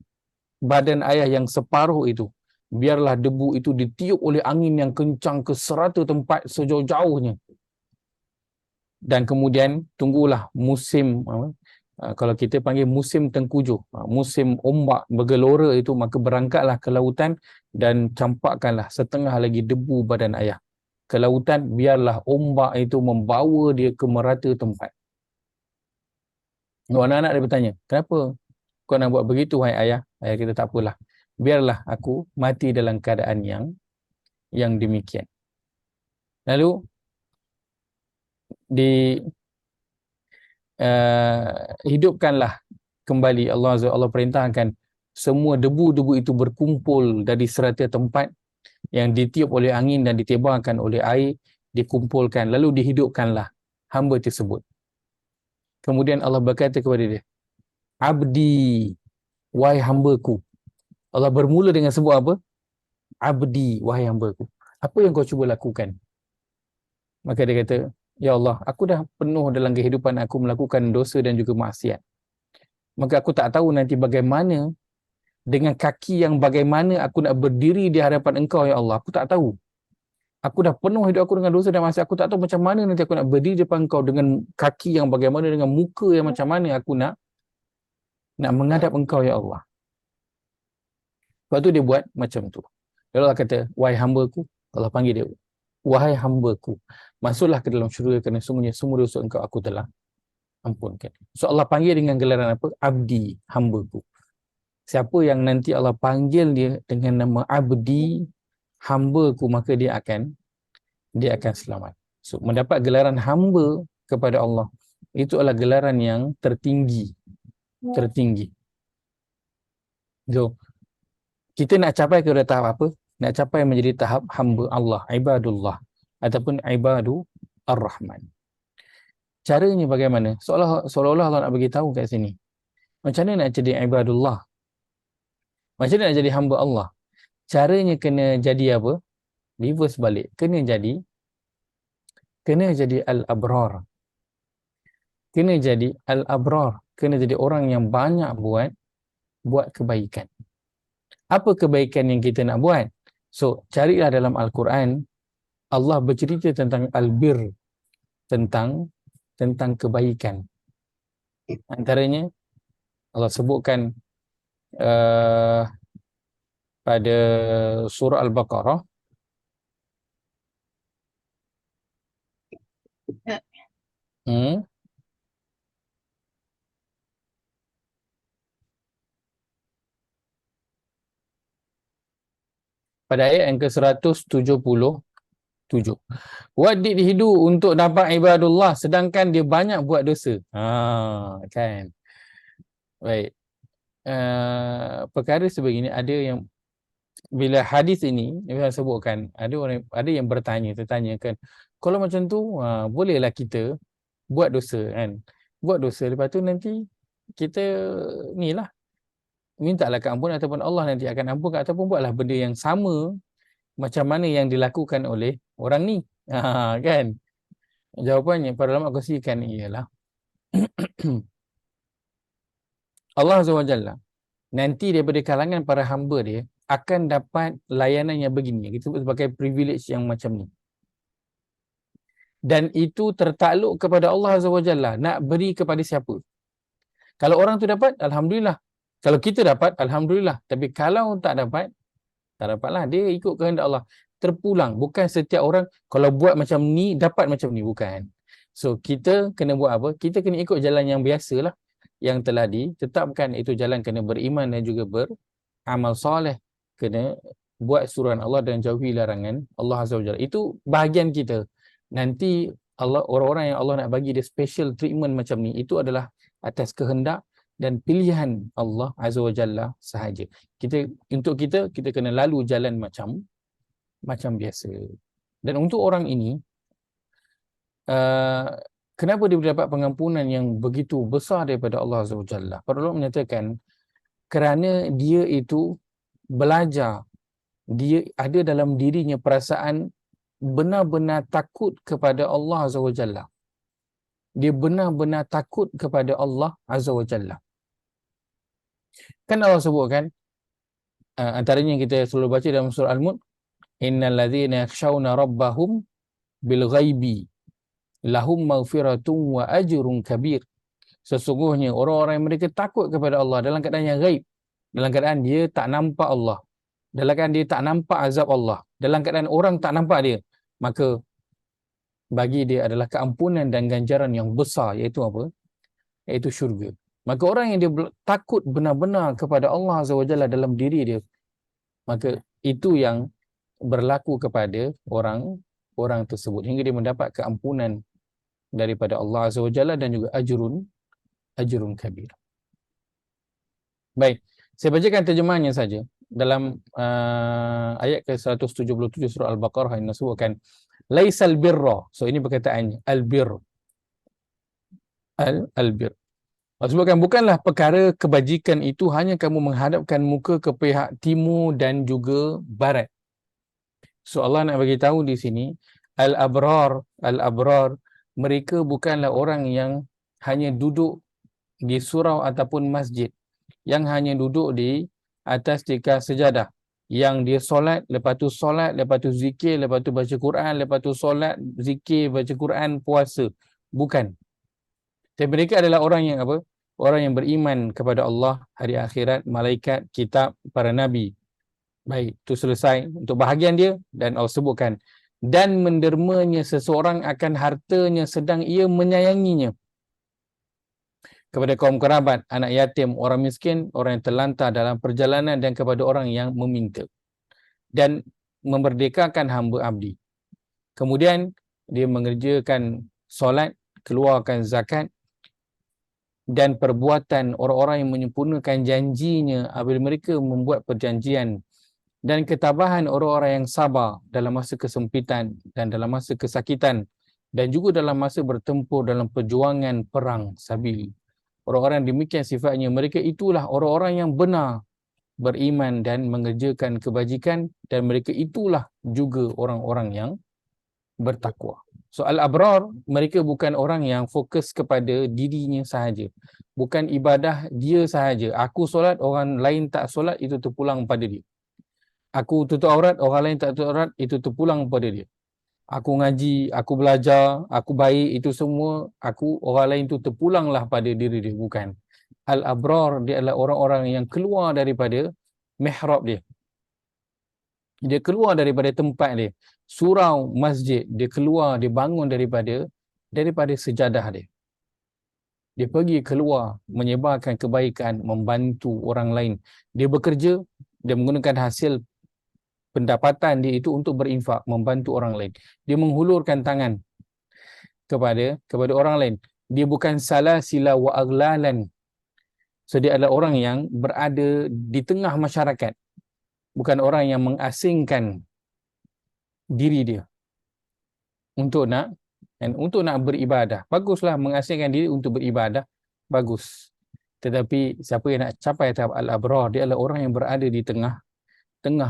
Speaker 1: badan ayah yang separuh itu. Biarlah debu itu ditiup oleh angin yang kencang ke serata tempat sejauh-jauhnya. Dan kemudian tunggulah musim, kalau kita panggil musim tengkujuh, musim ombak bergelora itu, maka berangkatlah ke lautan dan campakkanlah setengah lagi debu badan ayah ke lautan, biarlah ombak itu membawa dia ke merata tempat. Anak-anak dia bertanya, kenapa kau nak buat begitu wahai ayah? Ayah kita, tak apalah, biarlah aku mati dalam keadaan yang demikian. Lalu hidupkanlah kembali. Allah perintahkan semua debu-debu itu berkumpul dari serata tempat yang ditiup oleh angin dan ditebarkan oleh air, dikumpulkan, lalu dihidupkanlah hamba tersebut. Kemudian Allah berkata kepada dia, abdi, wahai hambaku. Allah bermula dengan sebut apa? Abdi, wahai hambaku. Apa yang kau cuba lakukan? Maka dia kata, ya Allah, aku dah penuh dalam kehidupan aku melakukan dosa dan juga maksiat. Maka aku tak tahu nanti bagaimana, dengan kaki yang bagaimana aku nak berdiri di hadapan engkau, ya Allah. Aku tak tahu. Aku dah penuh hidup aku dengan dosa dan maksiat. Aku tak tahu macam mana nanti aku nak berdiri di depan engkau dengan kaki yang bagaimana, dengan muka yang macam mana aku nak menghadap engkau, ya Allah. Lepas tu dia buat macam tu. Lalu Allah kata, wahai hamba ku, Allah panggil dia. wahai hamba-Ku, masuklah ke dalam syurga kerana sungguhnya semua dosa engkau aku telah ampunkan. So Allah panggil dengan gelaran apa? Abdi, hamba-Ku. Siapa yang nanti Allah panggil dia dengan nama abdi, hamba-Ku, maka dia akan selamat. So mendapat gelaran hamba kepada Allah, itu adalah gelaran yang tertinggi. So kita nak capai ke tahap apa? Nak capai menjadi tahap hamba Allah, ibadullah ataupun ibadu ar-Rahman. Caranya bagaimana? Seolah-olah Allah nak bagi tahu kat sini. Macam mana nak jadi ibadullah? Macam mana nak jadi hamba Allah? Caranya kena jadi apa? Reverse balik. Kena jadi al-abrar. Kena jadi al-abrar. Kena jadi orang yang banyak buat kebaikan. Apa kebaikan yang kita nak buat? So, carilah dalam Al-Quran, Allah bercerita tentang al-bir, tentang kebaikan. Antaranya, Allah sebutkan pada surah Al-Baqarah, pada ayat yang ke-177. What did he do untuk dapat ibadullah sedangkan dia banyak buat dosa? Kan. Baik. Perkara sebegini ada yang bila hadis ini saya sebutkan, ada yang tertanya kan, kalau macam tu bolehlah kita buat dosa kan. Buat dosa lepas tu nanti kita nilah mintalah keampunan ataupun Allah nanti akan ampunkan, ataupun buatlah benda yang sama macam mana yang dilakukan oleh orang ni. Kan? Jawapannya para ulama kongsikan ialah Allah Azza wa Jalla nanti daripada kalangan para hamba dia akan dapat layanan yang begini, kita sebut sebagai privilege yang macam ni. Dan itu tertakluk kepada Allah Azza wa Jalla nak beri kepada siapa. Kalau orang tu dapat, alhamdulillah. Kalau kita dapat, alhamdulillah. Tapi kalau tak dapatlah. Dia ikut kehendak Allah. Terpulang. Bukan setiap orang kalau buat macam ni, dapat macam ni. Bukan. So, kita kena buat apa? Kita kena ikut jalan yang biasalah. Yang telah ditetapkan. Itu jalan kena beriman dan juga beramal soleh. Kena buat suruhan Allah dan jauhi larangan Allah Azza wa Jalla. Itu bahagian kita. Nanti Allah, orang-orang yang Allah nak bagi dia special treatment macam ni, itu adalah atas kehendak dan pilihan Allah Azza wa Jalla sahaja. Untuk kita kena lalu jalan macam biasa. Dan untuk orang ini, kenapa dia dapat pengampunan yang begitu besar daripada Allah Azza wa Jalla? Para ulama menyatakan kerana dia itu belajar, dia ada dalam dirinya perasaan benar-benar takut kepada Allah Azza wa Jalla. Dia benar-benar takut kepada Allah Azza wa Jalla. Kan Allah sebutkan, antaranya yang kita selalu baca dalam surah Al-Mulk, innal ladzina yakhshawna rabbahum bil ghaibi lahum maghfiratun wa ajrun kabir. Sesungguhnya orang-orang yang mereka takut kepada Allah dalam keadaan yang ghaib, dalam keadaan dia tak nampak Allah, dalam keadaan dia tak nampak azab Allah, dalam keadaan orang tak nampak dia, maka bagi dia adalah keampunan dan ganjaran yang besar, iaitu apa? Iaitu syurga. Maka orang yang dia takut benar-benar kepada Allah Azza wa Jalla dalam diri dia, maka itu yang berlaku kepada orang tersebut hingga dia mendapat keampunan daripada Allah Azza wa Jalla dan juga ajrun kabir. Baik, saya bacakan terjemahannya saja. Dalam ayat ke-177 surah Al-Baqarah yang disebutkan laisal birra. So ini perkataannya al-bir. Al-bir. Sebabkan bukanlah perkara kebajikan itu hanya kamu menghadapkan muka ke pihak timur dan juga barat. So Allah nak bagi tahu di sini al-abrar mereka bukanlah orang yang hanya duduk di surau ataupun masjid, yang hanya duduk di atas tikar sejadah, yang dia solat, lepas tu zikir, lepas tu baca Quran, lepas tu solat, zikir, baca Quran, puasa. Bukan. Tapi mereka adalah orang yang apa? Orang yang beriman kepada Allah, hari akhirat, malaikat, kitab, para nabi. Baik, itu selesai untuk bahagian dia. Dan Allah sebutkan dan mendermanya seseorang akan hartanya sedang ia menyayanginya, kepada kaum kerabat, anak yatim, orang miskin, orang yang terlantar dalam perjalanan, dan kepada orang yang meminta, dan memerdekakan hamba abdi. Kemudian dia mengerjakan solat, keluarkan zakat, dan perbuatan orang-orang yang menyempurnakan janjinya apabila mereka membuat perjanjian, dan ketabahan orang-orang yang sabar dalam masa kesempitan dan dalam masa kesakitan, dan juga dalam masa bertempur dalam perjuangan perang sabil. Orang-orang demikian sifatnya, mereka itulah orang-orang yang benar beriman dan mengerjakan kebajikan, dan mereka itulah juga orang-orang yang bertakwa. So al-abrar, mereka bukan orang yang fokus kepada dirinya sahaja, bukan ibadah dia sahaja. Aku solat, orang lain tak solat, itu terpulang pada dia. Aku tutup aurat, orang lain tak tutup aurat, itu terpulang pada dia. Aku ngaji, aku belajar, aku baik, itu semua orang lain tu terpulanglah pada diri dia. Bukan. Al-abrar, dia adalah orang-orang yang keluar daripada mihrab dia. Dia keluar daripada tempat dia. Surau masjid, dia keluar, dia bangun daripada sejadah dia. Dia pergi keluar, menyebarkan kebaikan, membantu orang lain. Dia bekerja, dia menggunakan hasil pendapatan dia itu untuk berinfak, membantu orang lain. Dia menghulurkan tangan kepada orang lain. Dia bukan salasila wa aglalan. So dia adalah orang yang berada di tengah masyarakat. Bukan orang yang mengasingkan diri dia untuk nak beribadah. Baguslah mengasingkan diri untuk beribadah, bagus. Tetapi siapa yang nak capai tahap al-abrar, dia adalah orang yang berada di tengah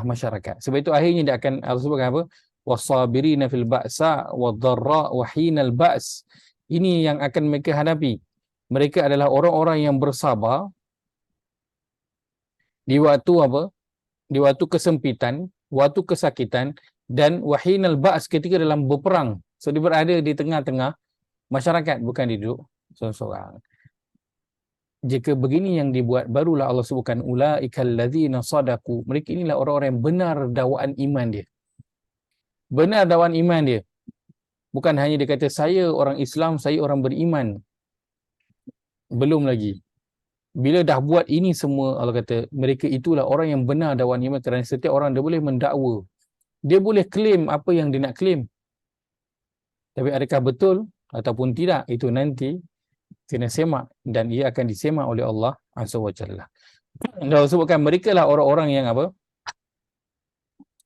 Speaker 1: masyarakat. Sebab itu akhirnya dia akan, Allah sebutkan apa? Wasabirina fil ba'sa wadh-dharra wa hinal ba's. Ini yang akan mereka hadapi. Mereka adalah orang-orang yang bersabar di waktu apa? Di waktu kesempitan, waktu kesakitan, dan wahinal ba's, ketika dalam berperang. So dia berada di tengah-tengah masyarakat, bukan duduk seorang-seorang. Jika begini yang dibuat, barulah Allah sebutkan ulaikal ladzina sadaqu. Mereka inilah orang-orang yang benar dakwaan iman dia. Benar dakwaan iman dia. Bukan hanya dia kata saya orang Islam, saya orang beriman. Belum lagi. Bila dah buat ini semua, Allah kata mereka itulah orang yang benar dakwaan iman, kerana setiap orang dia boleh mendakwa. Dia boleh claim apa yang dia nak claim. Tapi adakah betul ataupun tidak, itu nanti kena semak, dan ia akan disemak oleh Allah Azza wa Jalla. Dan Allah sebutkan mereka lah orang-orang yang apa?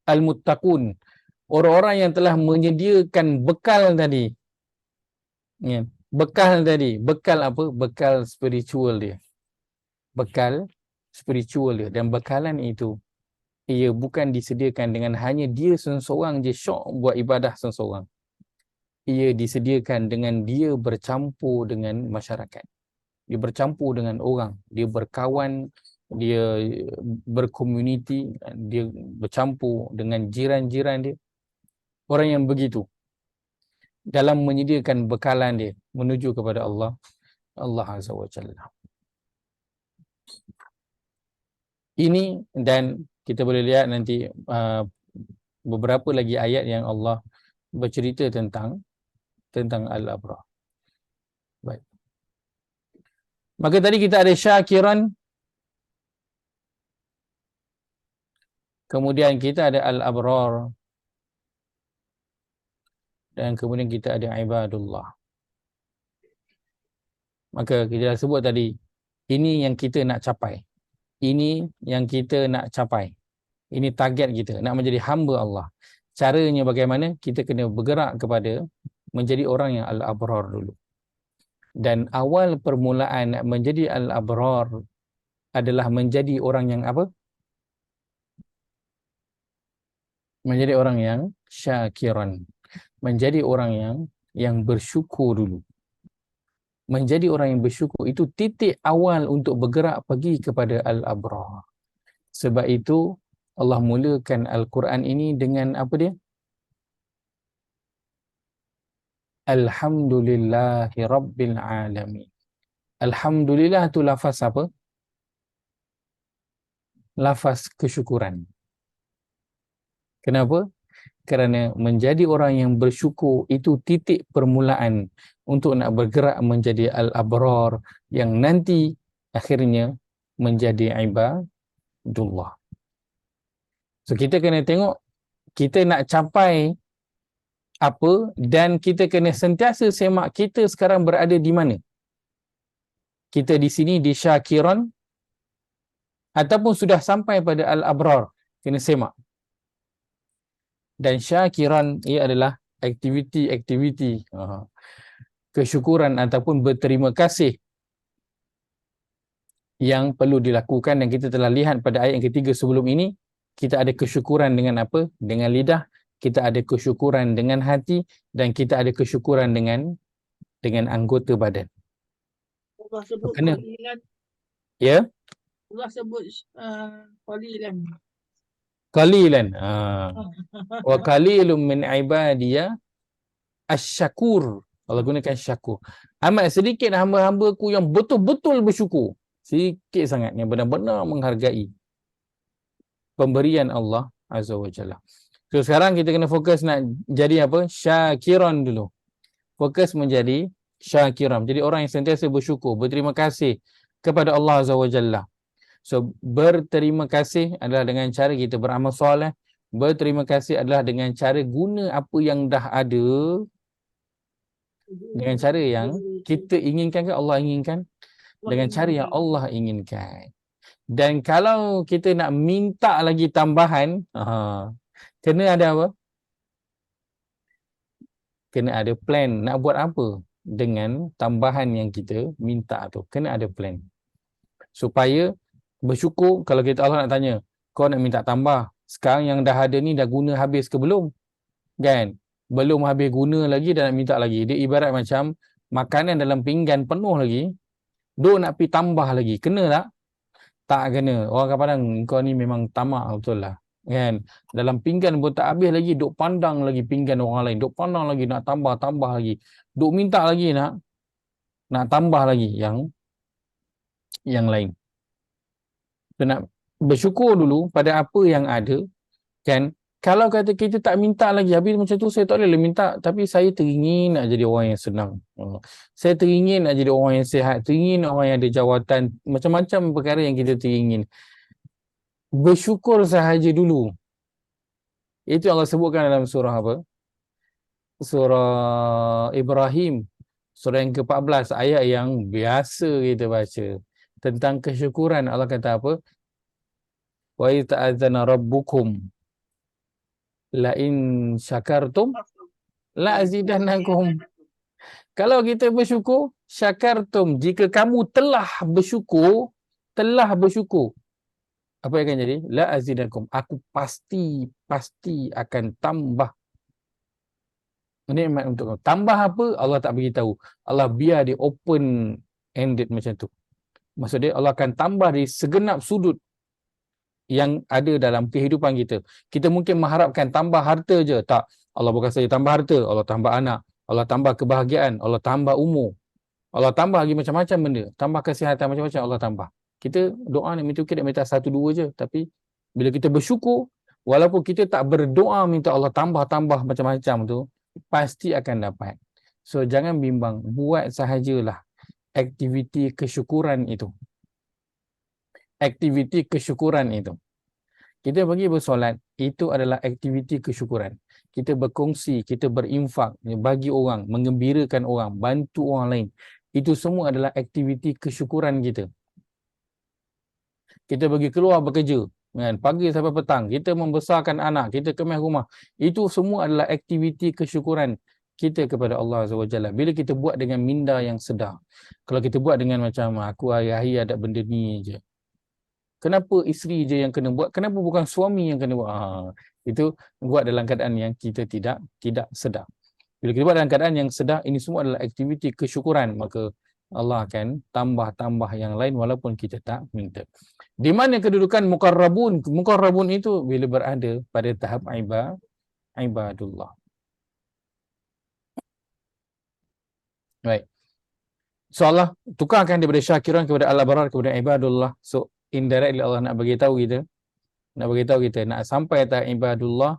Speaker 1: Al-muttaqun. Orang-orang yang telah menyediakan bekal tadi. Ya, bekal tadi. Bekal apa? Bekal spiritual dia. Bekal spiritual dia. Dan bekalan itu, ia bukan disediakan dengan hanya dia seorang je syok buat ibadah seorang. Ia disediakan dengan dia bercampur dengan masyarakat. Dia bercampur dengan orang. Dia berkawan, dia berkomuniti, dia bercampur dengan jiran-jiran dia. Orang yang begitu dalam menyediakan bekalan dia menuju kepada Allah Azza wa Jalla. Ini, dan kita boleh lihat nanti beberapa lagi ayat yang Allah bercerita tentang al-abrar. Baik. Maka tadi kita ada syakiran, kemudian kita ada al-abrar, dan kemudian kita ada ibadullah. Maka kita dah sebut tadi, ini yang kita nak capai. Ini yang kita nak capai. Ini target kita, nak menjadi hamba Allah. Caranya bagaimana? Kita kena bergerak kepada menjadi orang yang al-abrar dulu. Dan awal permulaan nak menjadi al-abrar adalah menjadi orang yang apa? Menjadi orang yang syakiran. Menjadi orang yang bersyukur dulu. Menjadi orang yang bersyukur itu titik awal untuk bergerak pergi kepada al-abrar. Sebab itu Allah mulakan Al-Quran ini dengan apa dia? Alhamdulillahi Rabbil Alamin. Alhamdulillah tu lafaz apa? Lafaz kesyukuran. Kenapa? Kerana menjadi orang yang bersyukur itu titik permulaan untuk nak bergerak menjadi al-abrar yang nanti akhirnya menjadi ibadullah. So kita kena tengok kita nak capai apa dan kita kena sentiasa semak kita sekarang berada di mana. Kita di sini di syakiran ataupun sudah sampai pada al-abrar, kena semak. Dan syakiran ia adalah aktiviti-aktiviti kesyukuran ataupun berterima kasih yang perlu dilakukan, dan kita telah lihat pada ayat yang ketiga sebelum ini, kita ada kesyukuran dengan apa? Dengan lidah, kita ada kesyukuran dengan hati, dan kita ada kesyukuran dengan anggota badan.
Speaker 2: Allah sebut
Speaker 1: Kena.
Speaker 2: qalilan.
Speaker 1: Ya?
Speaker 2: Allah sebut qalilan.
Speaker 1: Qalilan. Wa qalilun min ibadiya asy-syakur. Allah gunakan syakur. Amat sedikit hamba-hambaku yang betul-betul bersyukur. Sikit sangat yang benar-benar menghargai pemberian Allah Azza wa Jalla. So sekarang kita kena fokus nak jadi apa? Syakiran dulu. Fokus menjadi syakiran. Jadi orang yang sentiasa bersyukur, berterima kasih kepada Allah Azza wa Jalla. So berterima kasih adalah dengan cara kita beramal soleh. Berterima kasih adalah dengan cara guna apa yang dah ada dengan cara yang kita inginkan ke Allah inginkan, dengan cara yang Allah inginkan. Dan kalau kita nak minta lagi tambahan, kena ada apa? Kena ada plan nak buat apa dengan tambahan yang kita minta tu. Kena ada plan. Supaya bersyukur. Kalau kita Allah nak tanya, kau nak minta tambah, sekarang yang dah ada ni dah guna habis ke belum? Kan? Belum habis guna lagi dah nak minta lagi. Dia ibarat macam makanan dalam pinggan penuh lagi, duk nak pergi tambah lagi. Kena tak? Tak kena. Orang kadang-kadang kau ni memang tamak betul lah. Kan? Dalam pinggan pun tak habis lagi, duk pandang lagi pinggan orang lain, duk pandang lagi nak tambah lagi, duk minta lagi nak tambah lagi yang lain. So, nak bersyukur dulu pada apa yang ada, kan? Kalau kata kita tak minta lagi, habis macam tu saya tak boleh minta, tapi saya teringin nak jadi orang yang senang. Saya teringin nak jadi orang yang sihat, teringin orang yang ada jawatan, macam-macam perkara yang kita teringin. Bersyukur sahaja dulu. Itu Allah sebutkan dalam surah apa? Surah Ibrahim, surah yang ke-14, ayat yang biasa kita baca. Tentang kesyukuran, Allah kata apa? Wa ta'adzana rabbukum la in syakartum la azidannakum. Kalau kita bersyukur, syakartum, jika kamu telah bersyukur, apa yang akan jadi? La azidannakum, aku pasti akan tambah nikmat untuk kamu. Tambah apa? Allah tak beritahu. Allah biar dia open ended macam tu. Maksud dia Allah akan tambah di segenap sudut yang ada dalam kehidupan kita. Kita mungkin mengharapkan tambah harta je. Tak. Allah bukan saja tambah harta, Allah tambah anak, Allah tambah kebahagiaan, Allah tambah umur, Allah tambah lagi macam-macam benda, tambah kesihatan, macam-macam Allah tambah. Kita doa ni kita minta 1-2 je, tapi bila kita bersyukur, walaupun kita tak berdoa minta Allah tambah macam-macam tu, pasti akan dapat. So jangan bimbang, buat sahajalah aktiviti kesyukuran itu. Aktiviti kesyukuran itu. Kita pergi bersolat, itu adalah aktiviti kesyukuran. Kita berkongsi, kita berinfak, bagi orang, mengembirakan orang, bantu orang lain. Itu semua adalah aktiviti kesyukuran kita. Kita pergi keluar bekerja, kan, pagi sampai petang, kita membesarkan anak, kita kemas rumah. Itu semua adalah aktiviti kesyukuran kita kepada Allah SWT. Bila kita buat dengan minda yang sedar. Kalau kita buat dengan macam, aku hari-hari ada benda ni je. Kenapa isteri je yang kena buat? Kenapa bukan suami yang kena buat? Itu buat dalam keadaan yang kita tidak sedar. Bila kita buat dalam keadaan yang sedar, ini semua adalah aktiviti kesyukuran, maka Allah akan tambah yang lain walaupun kita tak minta. Di mana kedudukan muqarrabun? Muqarrabun itu bila berada pada tahap ibadullah. Baik. So Allah tukarkan daripada syakiran kepada al-abrar kepada ibadullah. So indirectly Allah nak bagi tahu kita, nak sampai tahap ibadullah,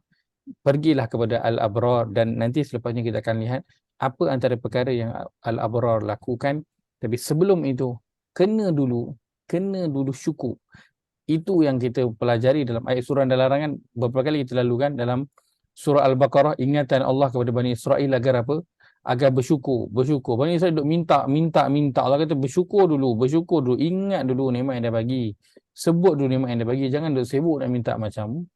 Speaker 1: pergilah kepada al-abrar, dan nanti selepasnya kita akan lihat apa antara perkara yang al-abrar lakukan. Tapi sebelum itu kena dulu syukur. Itu yang kita pelajari dalam ayat surah dan larangan. Beberapa kali kita lalukan dalam surah Al-Baqarah, ingatan Allah kepada Bani Israel agar apa? Agar bersyukur. Bani Israel duk minta. Allah kata bersyukur dulu, ingat dulu nikmat yang dia bagi. Sebut dulu nikmat yang dia bagi, jangan duk sibuk nak minta macam.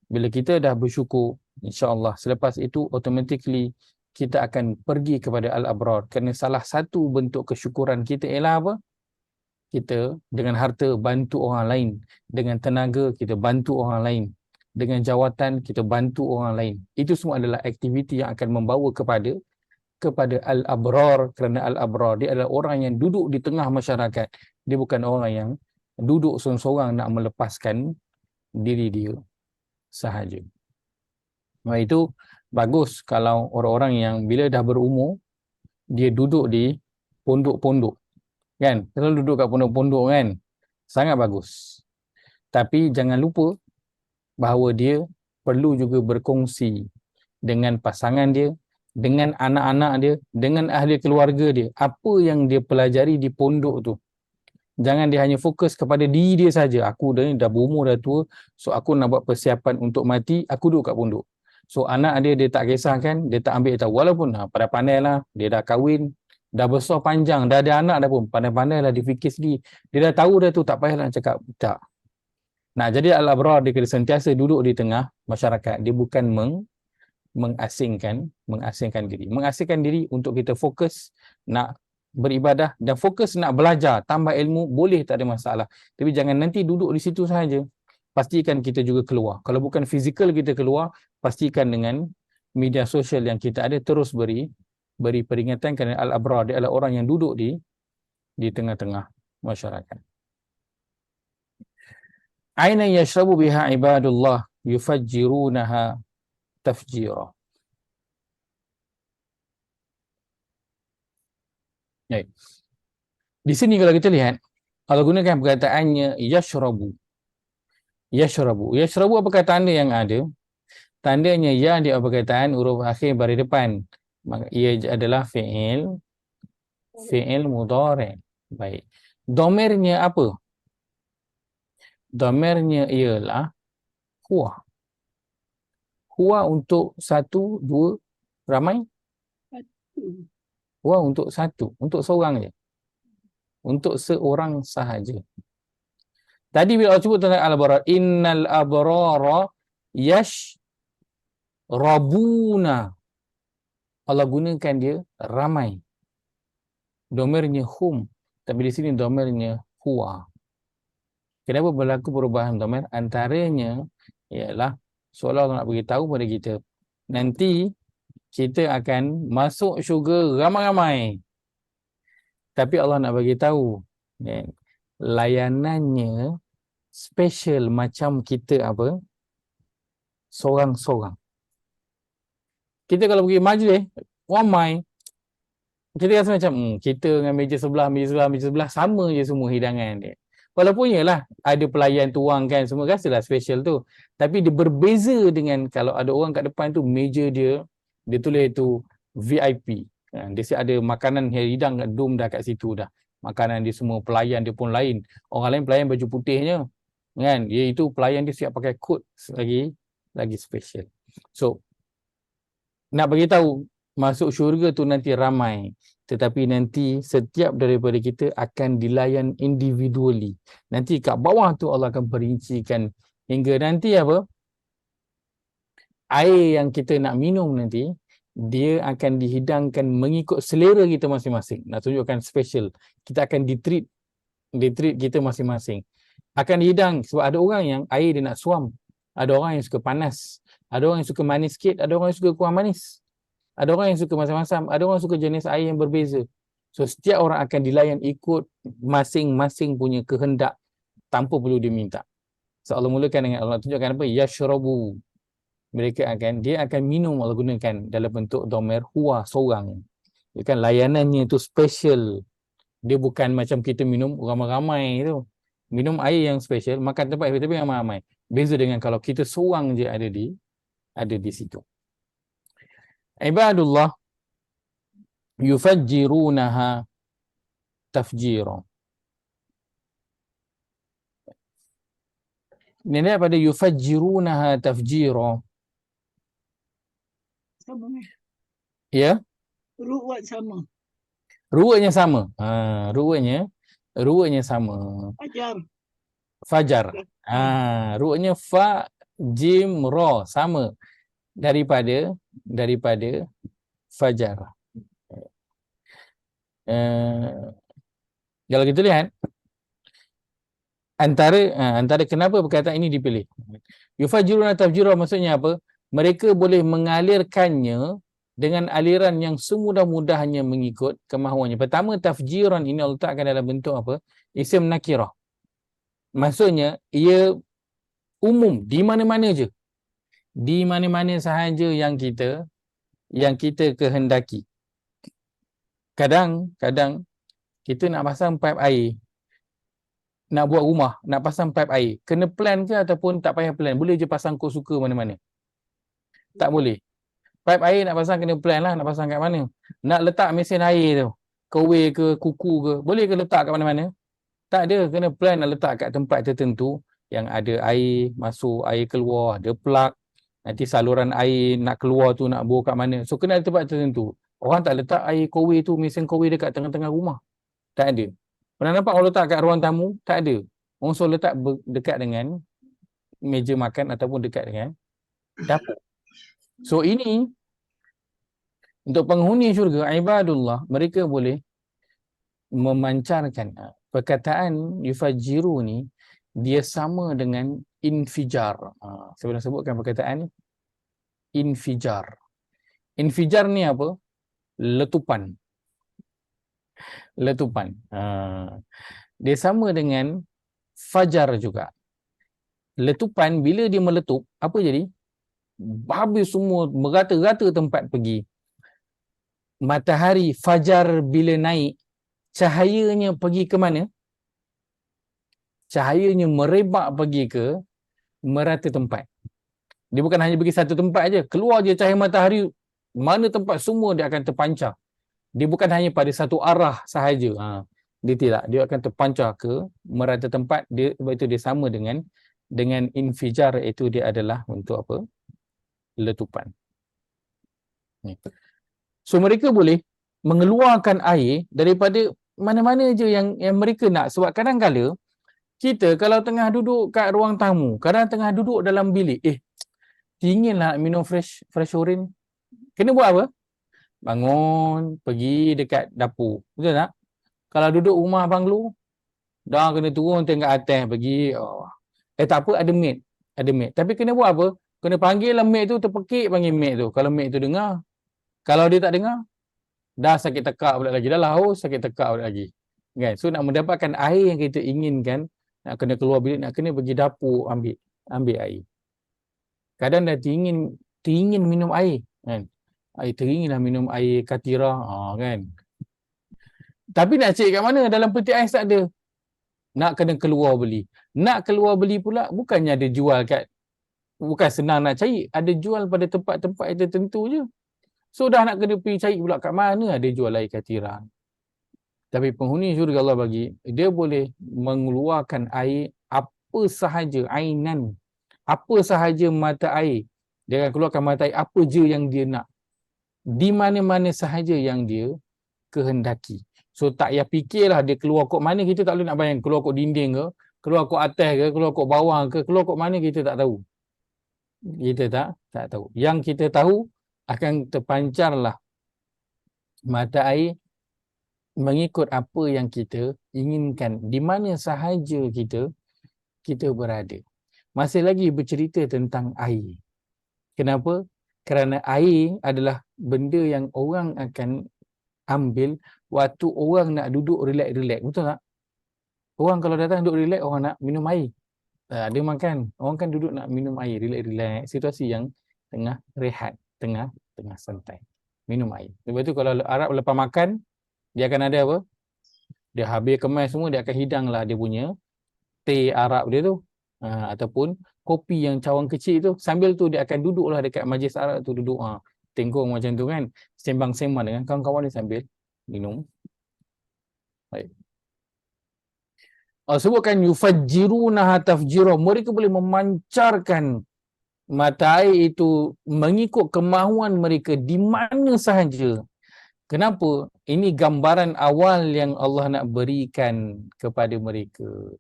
Speaker 1: Bila kita dah bersyukur, insya-Allah selepas itu automatically kita akan pergi kepada al-abrar. Kerana salah satu bentuk kesyukuran kita ialah apa? Kita dengan harta bantu orang lain, dengan tenaga kita bantu orang lain, dengan jawatan kita bantu orang lain. Itu semua adalah aktiviti yang akan membawa kepada al-abrar, kerana al-abrar dia adalah orang yang duduk di tengah masyarakat. Dia bukan orang yang duduk seorang-seorang nak melepaskan diri dia sahaja. Maka itu bagus kalau orang-orang yang bila dah berumur dia duduk di pondok-pondok. Kan? Kalau duduk kat pondok-pondok kan, sangat bagus. Tapi jangan lupa bahawa dia perlu juga berkongsi dengan pasangan dia, dengan anak-anak dia, dengan ahli keluarga dia, apa yang dia pelajari di pondok tu. Jangan dia hanya fokus kepada diri dia saja. Aku dah berumur, dah tua, so aku nak buat persiapan untuk mati, aku duduk kat pondok. So anak dia tak kisahkan, dia tak ambil tahu. Walaupun pandai lah, dia dah kahwin, dah besar panjang, dah ada anak dah pun, pandai-pandai lah dia fikir sendiri. Dia dah tahu dah tu, tak payahlah nak cakap. Tak. Nah, jadi al-abrar dia kena sentiasa duduk di tengah masyarakat. Dia bukan mengasingkan diri. Mengasingkan diri untuk kita fokus nak beribadah dan fokus nak belajar, tambah ilmu, boleh, tak ada masalah. Tapi jangan nanti duduk di situ sahaja. Pastikan kita juga keluar. Kalau bukan fizikal kita keluar, pastikan dengan media sosial yang kita ada terus beri peringatan, kerana al-abrar dia adalah orang yang duduk di tengah-tengah masyarakat. Aina yashrabu biha ibadullah yufajjirunaha tafjira. Baik. Di sini kalau kita lihat, Allah gunakan perkataannya yashrabu. Yashrabu apa kata tanda yang ada? Tandanya ya di perkataan huruf akhir baris depan. Maka ia adalah fi'il mudhari'. Baik. Dhamirnya apa? Dhamirnya ialah huwa. Huwa untuk satu, dua, ramai? Huwa untuk satu, untuk seorang je. Untuk seorang sahaja. Tadi bila Allah sebut tentang al-abrar, innal abrara yashrabuna. Allah gunakan dia ramai. Dhamirnya hum, tapi di sini dhamirnya huwa. Kenapa berlaku perubahan dhamir? Antaranya ialah seolah Allah nak beritahu pada kita, nanti kita akan masuk syurga ramai-ramai. Tapi Allah nak bagi tahu, layanannya special macam kita apa? Seorang-seorang. Kita kalau pergi majlis ramai, kita rasa macam kita dengan meja sebelah sama je semua hidangan dia. Walaupun yalah ada pelayan tuang kan, semua rasalah special tu. Tapi dia berbeza dengan kalau ada orang kat depan tu, meja dia tulis tu VIP. Dia ada makanan hidang kat dom dah kat situ dah. Makanan dia semua, pelayan dia pun lain. Orang lain pelayan baju putihnya. Kan? Dia itu pelayan dia siap pakai coat lagi special. So nak bagi tahu masuk syurga tu nanti ramai, tetapi nanti setiap daripada kita akan dilayan individually. Nanti kat bawah tu Allah akan perincikan hingga nanti apa? Air yang kita nak minum nanti dia akan dihidangkan mengikut selera kita masing-masing. Nak tunjukkan special. Kita akan ditreat kita masing-masing. Akan dihidang sebab ada orang yang air dia nak suam. Ada orang yang suka panas. Ada orang yang suka manis sikit, ada orang yang suka kurang manis. Ada orang yang suka masam-masam, ada orang yang suka jenis air yang berbeza. So setiap orang akan dilayan ikut masing-masing punya kehendak tanpa perlu diminta. So Allah mulakan dengan Allah tunjukkan apa? Yashrabu. Dia akan minum, Allah gunakan dalam bentuk dhamir huwa, seorang. Dia kan layanannya itu special. Dia bukan macam kita minum ramai-ramai tu. Minum air yang special, makan tempat tapi ramai-ramai. Beza dengan kalau kita seorang je ada di situ. Ibadullah yufajjirunaha tafjira. Ini pada yufajjirunaha tafjira.
Speaker 2: Sama ni.
Speaker 1: Ya,
Speaker 2: Ruwat sama.
Speaker 1: ruwanya sama. Ruwanya sama.
Speaker 2: Ajar.
Speaker 1: Fajar. Ruwanya fa jim ra sama daripada fajar. Kalau kita lihat antara kenapa perkataan ini dipilih. Yufajjiruna tafjira maksudnya apa? Mereka boleh mengalirkannya dengan aliran yang semudah-mudahnya mengikut kemahuannya. Pertama, tafjiran ini Allah letakkan dalam bentuk apa? Isim nakirah. Maksudnya ia umum di mana-mana je. Di mana-mana sahaja yang kita kehendaki. Kadang kita nak pasang paip air, nak buat rumah, nak pasang paip air, kena plan ke ataupun tak payah plan? Boleh je pasang kau suka mana-mana? Tak boleh. Paip air nak pasang kena plan lah, nak pasang kat mana. Nak letak mesin air tu, kowe ke, kuku ke, boleh ke letak kat mana-mana? Tak ada, kena plan nak letak kat tempat tertentu yang ada air masuk, air keluar, ada plug, nanti saluran air nak keluar tu nak bor kat mana. So kena ada tempat tertentu. Orang tak letak air kowe tu, mesin kowe dekat tengah-tengah rumah. Tak ada. Pernah nampak orang letak kat ruang tamu? Tak ada. Orang suruh letak dekat dengan meja makan ataupun dekat dengan dapur. So ini untuk penghuni syurga, ibadullah, mereka boleh memancarkan. Perkataan yufajjiru ni dia sama dengan infijar. Saya pernah sebutkan perkataan infijar. Infijar ni apa? Letupan. Dia sama dengan fajar juga. Letupan bila dia meletup, apa jadi? Habis semua, merata-rata tempat pergi. Matahari fajar bila naik, cahayanya pergi ke mana? Cahayanya merebak pergi ke merata tempat. Dia bukan hanya pergi satu tempat aja. Keluar je cahaya matahari, mana tempat semua dia akan terpancar. Dia bukan hanya pada satu arah sahaja. Dia tidak. Dia akan terpancar ke merata tempat. Sebab itu dia sama dengan infijar, iaitu dia adalah untuk apa? Letupan. So mereka boleh mengeluarkan air daripada mana-mana je yang mereka nak. Sebab kadang-kala kita kalau tengah duduk kat ruang tamu, kadang tengah duduk dalam bilik, dingin lah nak minum fresh orange. Kena buat apa? Bangun, pergi dekat dapur. Betul tak? Kalau duduk rumah banglo, dah kena turun tengok atas pergi. Tak apa, ada maid. Tapi kena buat apa? Kena panggil lah maid tu, terpekik panggil maid tu. Kalau maid tu dengar. Kalau dia tak dengar, dah sakit tekak pula lagi. Dah haus, sakit tekak pula lagi. Kan? So nak mendapatkan air yang kita inginkan, nak kena keluar bilik, nak kena pergi dapur ambil air. Kadang dah teringin minum air. Kan? Air teringin lah minum air katira. Kan? Tapi nak cek kat mana? Dalam peti ais tak ada. Nak kena keluar beli. Nak keluar beli pula, bukannya ada jual bukan senang nak cari. Ada jual pada tempat-tempat yang tertentu je. So dah nak kena pergi cari pula kat mana ada jual air katira. Tapi penghuni syurga Allah bagi, dia boleh mengeluarkan air apa sahaja, ainan. Apa sahaja mata air. Dia akan keluarkan mata air apa je yang dia nak. Di mana-mana sahaja yang dia kehendaki. So tak payah fikirlah dia keluar kok mana, kita tak boleh nak bayang. Keluar kok dinding ke, keluar kok atas ke, keluar kok bawah ke, keluar kok mana, kita tak tahu. Kita tak tahu. Yang kita tahu, akan terpancarlah mata air mengikut apa yang kita inginkan. Di mana sahaja kita berada. Masih lagi bercerita tentang air. Kenapa? Kerana air adalah benda yang orang akan ambil waktu orang nak duduk relax-relax. Betul tak? Orang kalau datang duduk relax, orang nak minum air. Dia makan. Orang kan duduk nak minum air, relax-relax. Situasi yang tengah rehat, tengah santai. Minum air. Lepas tu kalau Arab lepas makan, dia akan ada apa? Dia habis kemas semua, dia akan hidanglah dia punya teh Arab dia tu. Ataupun kopi yang cawan kecil tu, sambil tu dia akan duduklah dekat majlis Arab tu, duduk tengkung macam tu kan, sembang-sembang dengan kawan-kawan dia sambil minum. Baik. Sebutkan yufajjirunaha tafjira, mereka boleh memancarkan mata air itu mengikut kemahuan mereka di mana sahaja. Kenapa? Ini gambaran awal yang Allah nak berikan kepada mereka.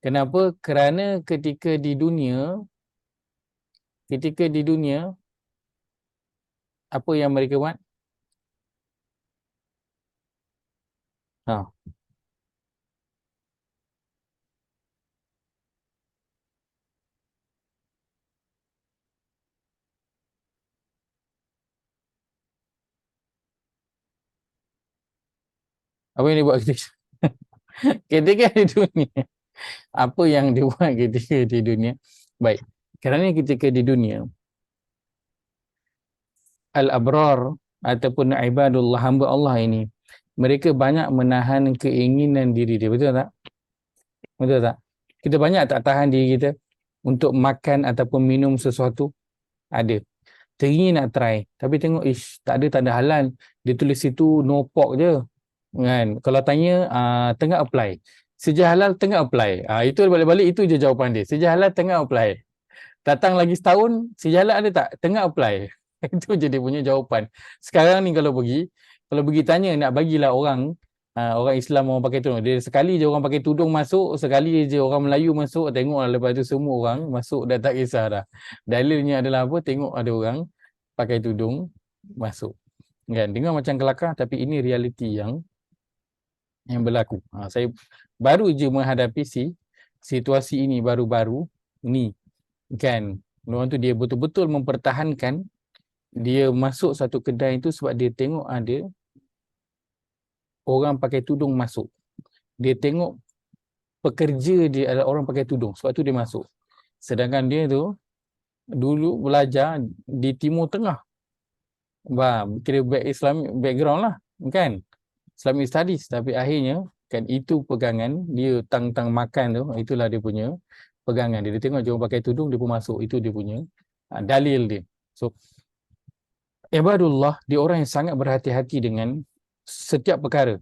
Speaker 1: Kenapa? Kerana ketika di dunia apa yang mereka buat? Apa yang dia buat ketika di dunia? Apa yang dia buat ketika di dunia? Baik. Kerana ketika di dunia, al-abrar ataupun ibadullah, hamba Allah ini, mereka banyak menahan keinginan diri dia. Betul tak? Betul tak? Kita banyak tak tahan diri kita untuk makan ataupun minum sesuatu? Ada. Teringin nak try, tapi tengok tak ada halal. Dia tulis situ no pork je. Kan? Kalau tanya tengah apply. Sejak halal tengah apply. Itu balik-balik itu je jawapan dia. Sejak halal tengah apply. Datang lagi setahun, sejak halal ada tak? Tengah apply. Itu je dia punya jawapan. Sekarang ni kalau pergi tanya, nak bagilah orang Islam, orang pakai tudung, dia sekali je orang pakai tudung masuk, sekali je orang Melayu masuk, tengoklah lepas tu semua orang masuk dah, tak kisah dah. Dalilnya adalah apa? Tengok ada orang pakai tudung masuk. Kan? Dengar macam kelakar, tapi ini realiti yang berlaku. Saya baru je menghadapi situasi ini baru-baru ni. Kan? Orang tu dia betul-betul mempertahankan, dia masuk satu kedai itu sebab dia tengok ada orang pakai tudung masuk. Dia tengok pekerja dia adalah orang pakai tudung, sebab tu dia masuk. Sedangkan dia tu dulu belajar di Timur Tengah. Kira background lah, kan? Islamic Studies, tapi akhirnya kan itu pegangan dia tang makan tu, itulah dia punya pegangan dia. Dia tengok dia orang pakai tudung, dia pun masuk. Itu dia punya dalil dia. So ibadullah, dia orang yang sangat berhati-hati dengan setiap perkara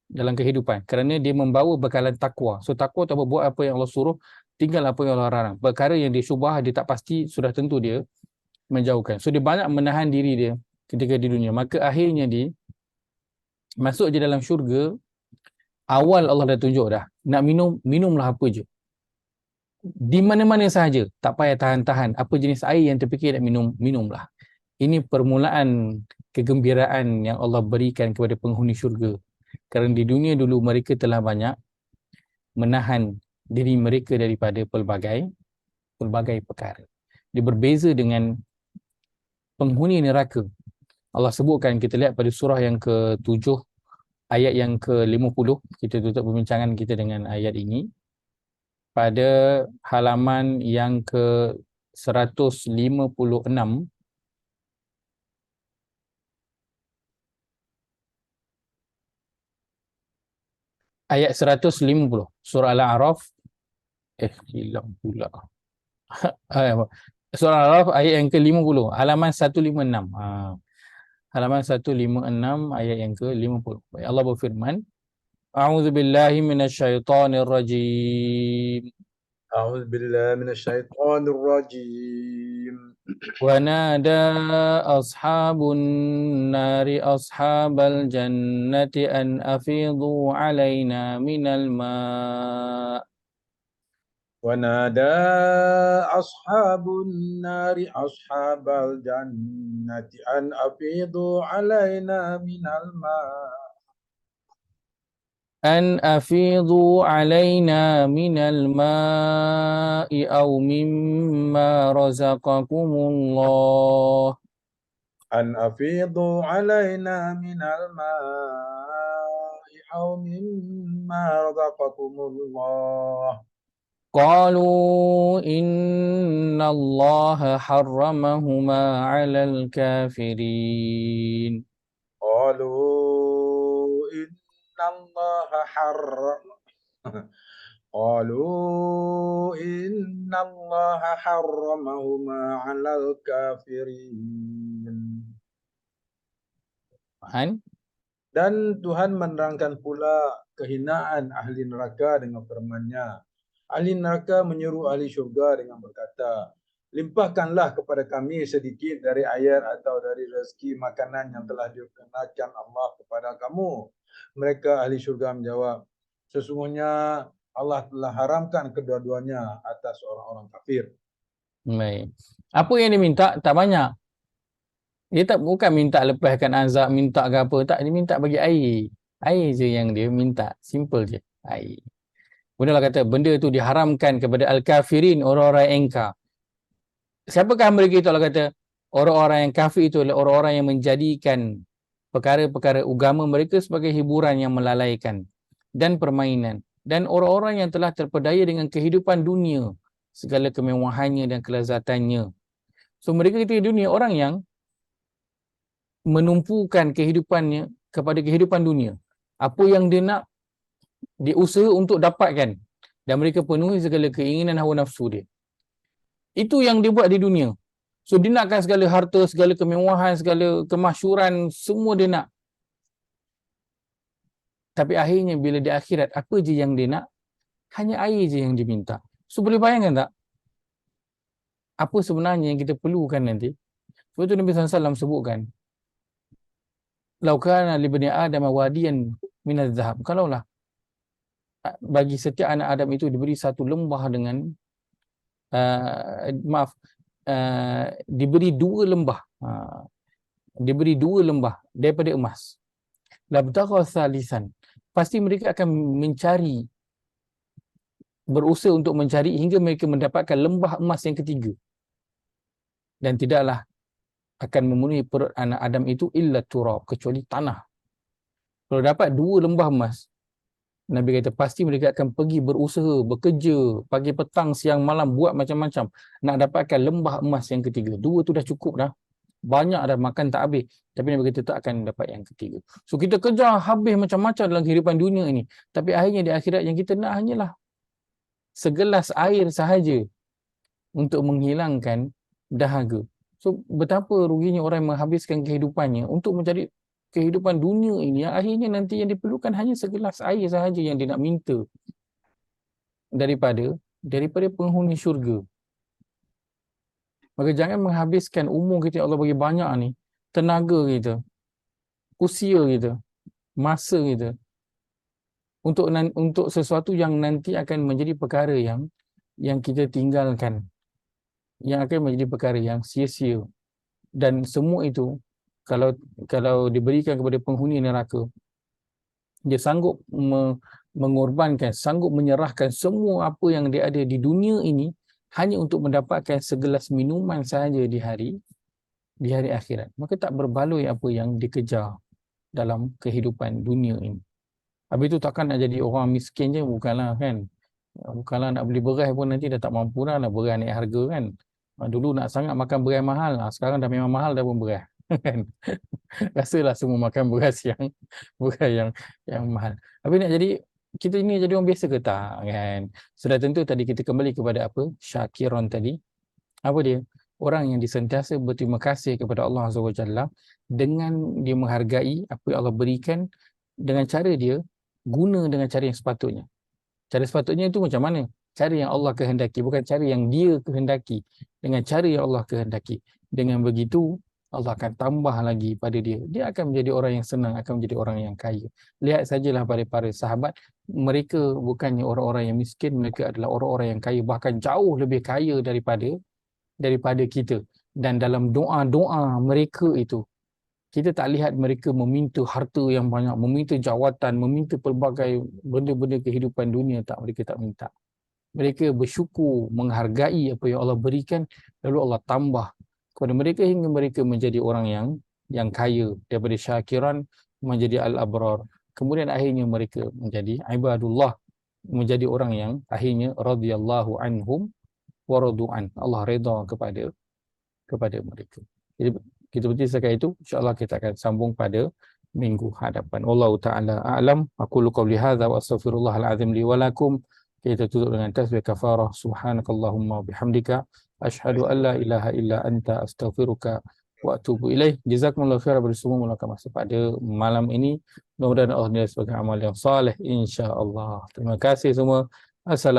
Speaker 1: dalam kehidupan, kerana dia membawa bekalan takwa. So takwa tu buat apa yang Allah suruh, tinggal apa yang Allah larang. Perkara yang dia syubhah, dia tak pasti, sudah tentu dia menjauhkan. So dia banyak menahan diri dia ketika di dunia. Maka akhirnya dia masuk je dalam syurga. Awal Allah dah tunjuk dah, nak minum, minumlah apa je, di mana-mana sahaja, tak payah tahan-tahan. Apa jenis air yang terfikir nak minum, minumlah. Ini permulaan kegembiraan yang Allah berikan kepada penghuni syurga. Kerana di dunia dulu mereka telah banyak menahan diri mereka daripada pelbagai perkara. Dia berbeza dengan penghuni neraka. Allah sebutkan, kita lihat pada surah yang ke-7 ayat yang ke-50. Kita tutup perbincangan kita dengan ayat ini pada halaman yang ke-156. Ayat 150 surah Al-A'raf. Hilang pula. Surah Al-A'raf ayat yang ke-50, halaman 156. Halaman 156 ayat yang ke-50. Allah berfirman, A'udzubillahi minasyaitonirrajim.
Speaker 3: A'udzu billahi minasyaitonir rajim.
Speaker 1: Wa nada ashabun nari ashabal jannati an afidhu alaina minal ma'.
Speaker 3: ونادى أصحاب النار أصحاب الجنة أن أفيضوا علينا من الماء
Speaker 1: أن أفيضوا علينا من الماء أو مما رزقكم الله.
Speaker 3: أن أفيضوا علينا من الماء أو مما رزقكم الله.
Speaker 1: قالوا إن الله حرمهما على الكافرين.
Speaker 3: قالوا إن الله حرم Qalu innallaha harramahuma 'alal kafirin. Dan Tuhan menerangkan pula kehinaan ahli neraka dengan firman-Nya. Ahli neraka menyeru ahli syurga dengan berkata, limpahkanlah kepada kami sedikit dari air atau dari rezeki makanan yang telah dikenakan Allah kepada kamu. Mereka ahli syurga menjawab, sesungguhnya Allah telah haramkan kedua-duanya atas orang-orang kafir.
Speaker 1: Baik. Apa yang diminta? Tak banyak. Dia tak bukan minta lepaskan azab, minta ke apa. Tak, dia minta bagi air. Air je yang dia minta. Simple je. Air. Kemudian Allah kata, benda tu diharamkan kepada al-kafirin, orang-orang yang engkar. Siapakah mereka itu? Allah kata, orang-orang yang kafir itu adalah orang-orang yang menjadikan perkara-perkara agama mereka sebagai hiburan yang melalaikan dan permainan. Dan orang-orang yang telah terpedaya dengan kehidupan dunia, segala kemewahannya dan kelezatannya. So mereka itu di dunia, orang yang menumpukan kehidupannya kepada kehidupan dunia. Apa yang dia nak, dia usaha untuk dapatkan. Dan mereka penuhi segala keinginan hawa nafsu dia. Itu yang dia buat di dunia. So dia nakkan segala harta, segala kemewahan, segala kemasyhuran, semua dia nak. Tapi akhirnya bila di akhirat, apa je yang dia nak? Hanya air je yang diminta. So boleh bayangkan tak? Apa sebenarnya yang kita perlukan nanti? Sebab itu Nabi SAW sebutkan, Lau kana li bani Adam wadiyan minaz zahab. Kalaulah bagi setiap anak Adam itu diberi satu lembah dengan diberi dua lembah. Diberi dua lembah daripada emas. Labtagha salisan. Pasti mereka akan mencari, berusaha untuk mencari hingga mereka mendapatkan lembah emas yang ketiga. Dan tidaklah akan memenuhi perut anak Adam itu illa turab, kecuali tanah. Kalau dapat dua lembah emas, Nabi kata pasti mereka akan pergi berusaha, bekerja pagi petang siang malam, buat macam-macam nak dapatkan lembah emas yang ketiga. Dua tu dah cukup dah. Banyak dah, makan tak habis. Tapi Nabi kata tak akan dapat yang ketiga. So kita kejar habis macam-macam dalam kehidupan dunia ini. Tapi akhirnya di akhirat yang kita nak hanyalah segelas air sahaja untuk menghilangkan dahaga. So betapa ruginya orang yang menghabiskan kehidupannya untuk mencari kehidupan dunia ini, yang akhirnya nanti yang diperlukan hanya segelas air sahaja yang dia nak minta daripada penghuni syurga. Maka jangan menghabiskan umur kita yang Allah bagi banyak ni, tenaga kita, usia kita, masa kita untuk sesuatu yang nanti akan menjadi perkara yang kita tinggalkan, yang akan menjadi perkara yang sia-sia. Dan semua itu kalau diberikan kepada penghuni neraka, dia sanggup mengorbankan, sanggup menyerahkan semua apa yang dia ada di dunia ini hanya untuk mendapatkan segelas minuman sahaja di hari akhirat. Maka tak berbaloi apa yang dikejar dalam kehidupan dunia ini. Habis itu takkan nak jadi orang miskin je, bukanlah kan. Bukanlah nak beli beras pun nanti dah tak mampu dah, nak beras naik harga kan. Dulu nak sangat makan beras mahal, sekarang dah memang mahal dah pun beras. Rasalah semua makan beras yang mahal. Tapi nak jadi, kita ini jadi orang biasa ke tak kan? Sudah tentu tadi kita kembali kepada apa? Syakiron tadi. Apa dia? Orang yang disentiasa berterima kasih kepada Allah Azza wa Jalla dengan dia menghargai apa yang Allah berikan, dengan cara dia guna dengan cara yang sepatutnya. Cara sepatutnya itu macam mana? Cara yang Allah kehendaki, bukan cara yang dia kehendaki. Dengan cara yang Allah kehendaki. Dengan begitu Allah akan tambah lagi pada dia. Dia akan menjadi orang yang senang, akan menjadi orang yang kaya. Lihat sajalah pada para sahabat, mereka bukannya orang-orang yang miskin, mereka adalah orang-orang yang kaya, bahkan jauh lebih kaya daripada kita. Dan dalam doa-doa mereka itu, kita tak lihat mereka meminta harta yang banyak, meminta jawatan, meminta pelbagai benda-benda kehidupan dunia. Tak, mereka tak minta. Mereka bersyukur, menghargai apa yang Allah berikan, lalu Allah tambah kepada mereka hingga mereka menjadi orang yang kaya, daripada syakiran menjadi al-abrar. Kemudian akhirnya mereka menjadi ibadullah, menjadi orang yang akhirnya radhiyallahu anhum wa radu'an. Allah redha kepada mereka. Jadi kita berhenti setakat itu. InsyaAllah kita akan sambung pada minggu hadapan. Wallahu ta'ala a'lam. Aqulu qawli hadza wa astaghfirullahal azim li wa lakum. Kita tutup dengan tasbih kafarah. Subhanakallahumma bihamdika asyhadu an la ilaha illa anta astaghfiruka wa atubu ilaih. Jazakumullahu khairan kepada semua mulakan masa pada malam ini. Mudah-mudahan Allah nilai sebagai amal yang saleh insya-Allah. Terima kasih semua. Assalamualaikum.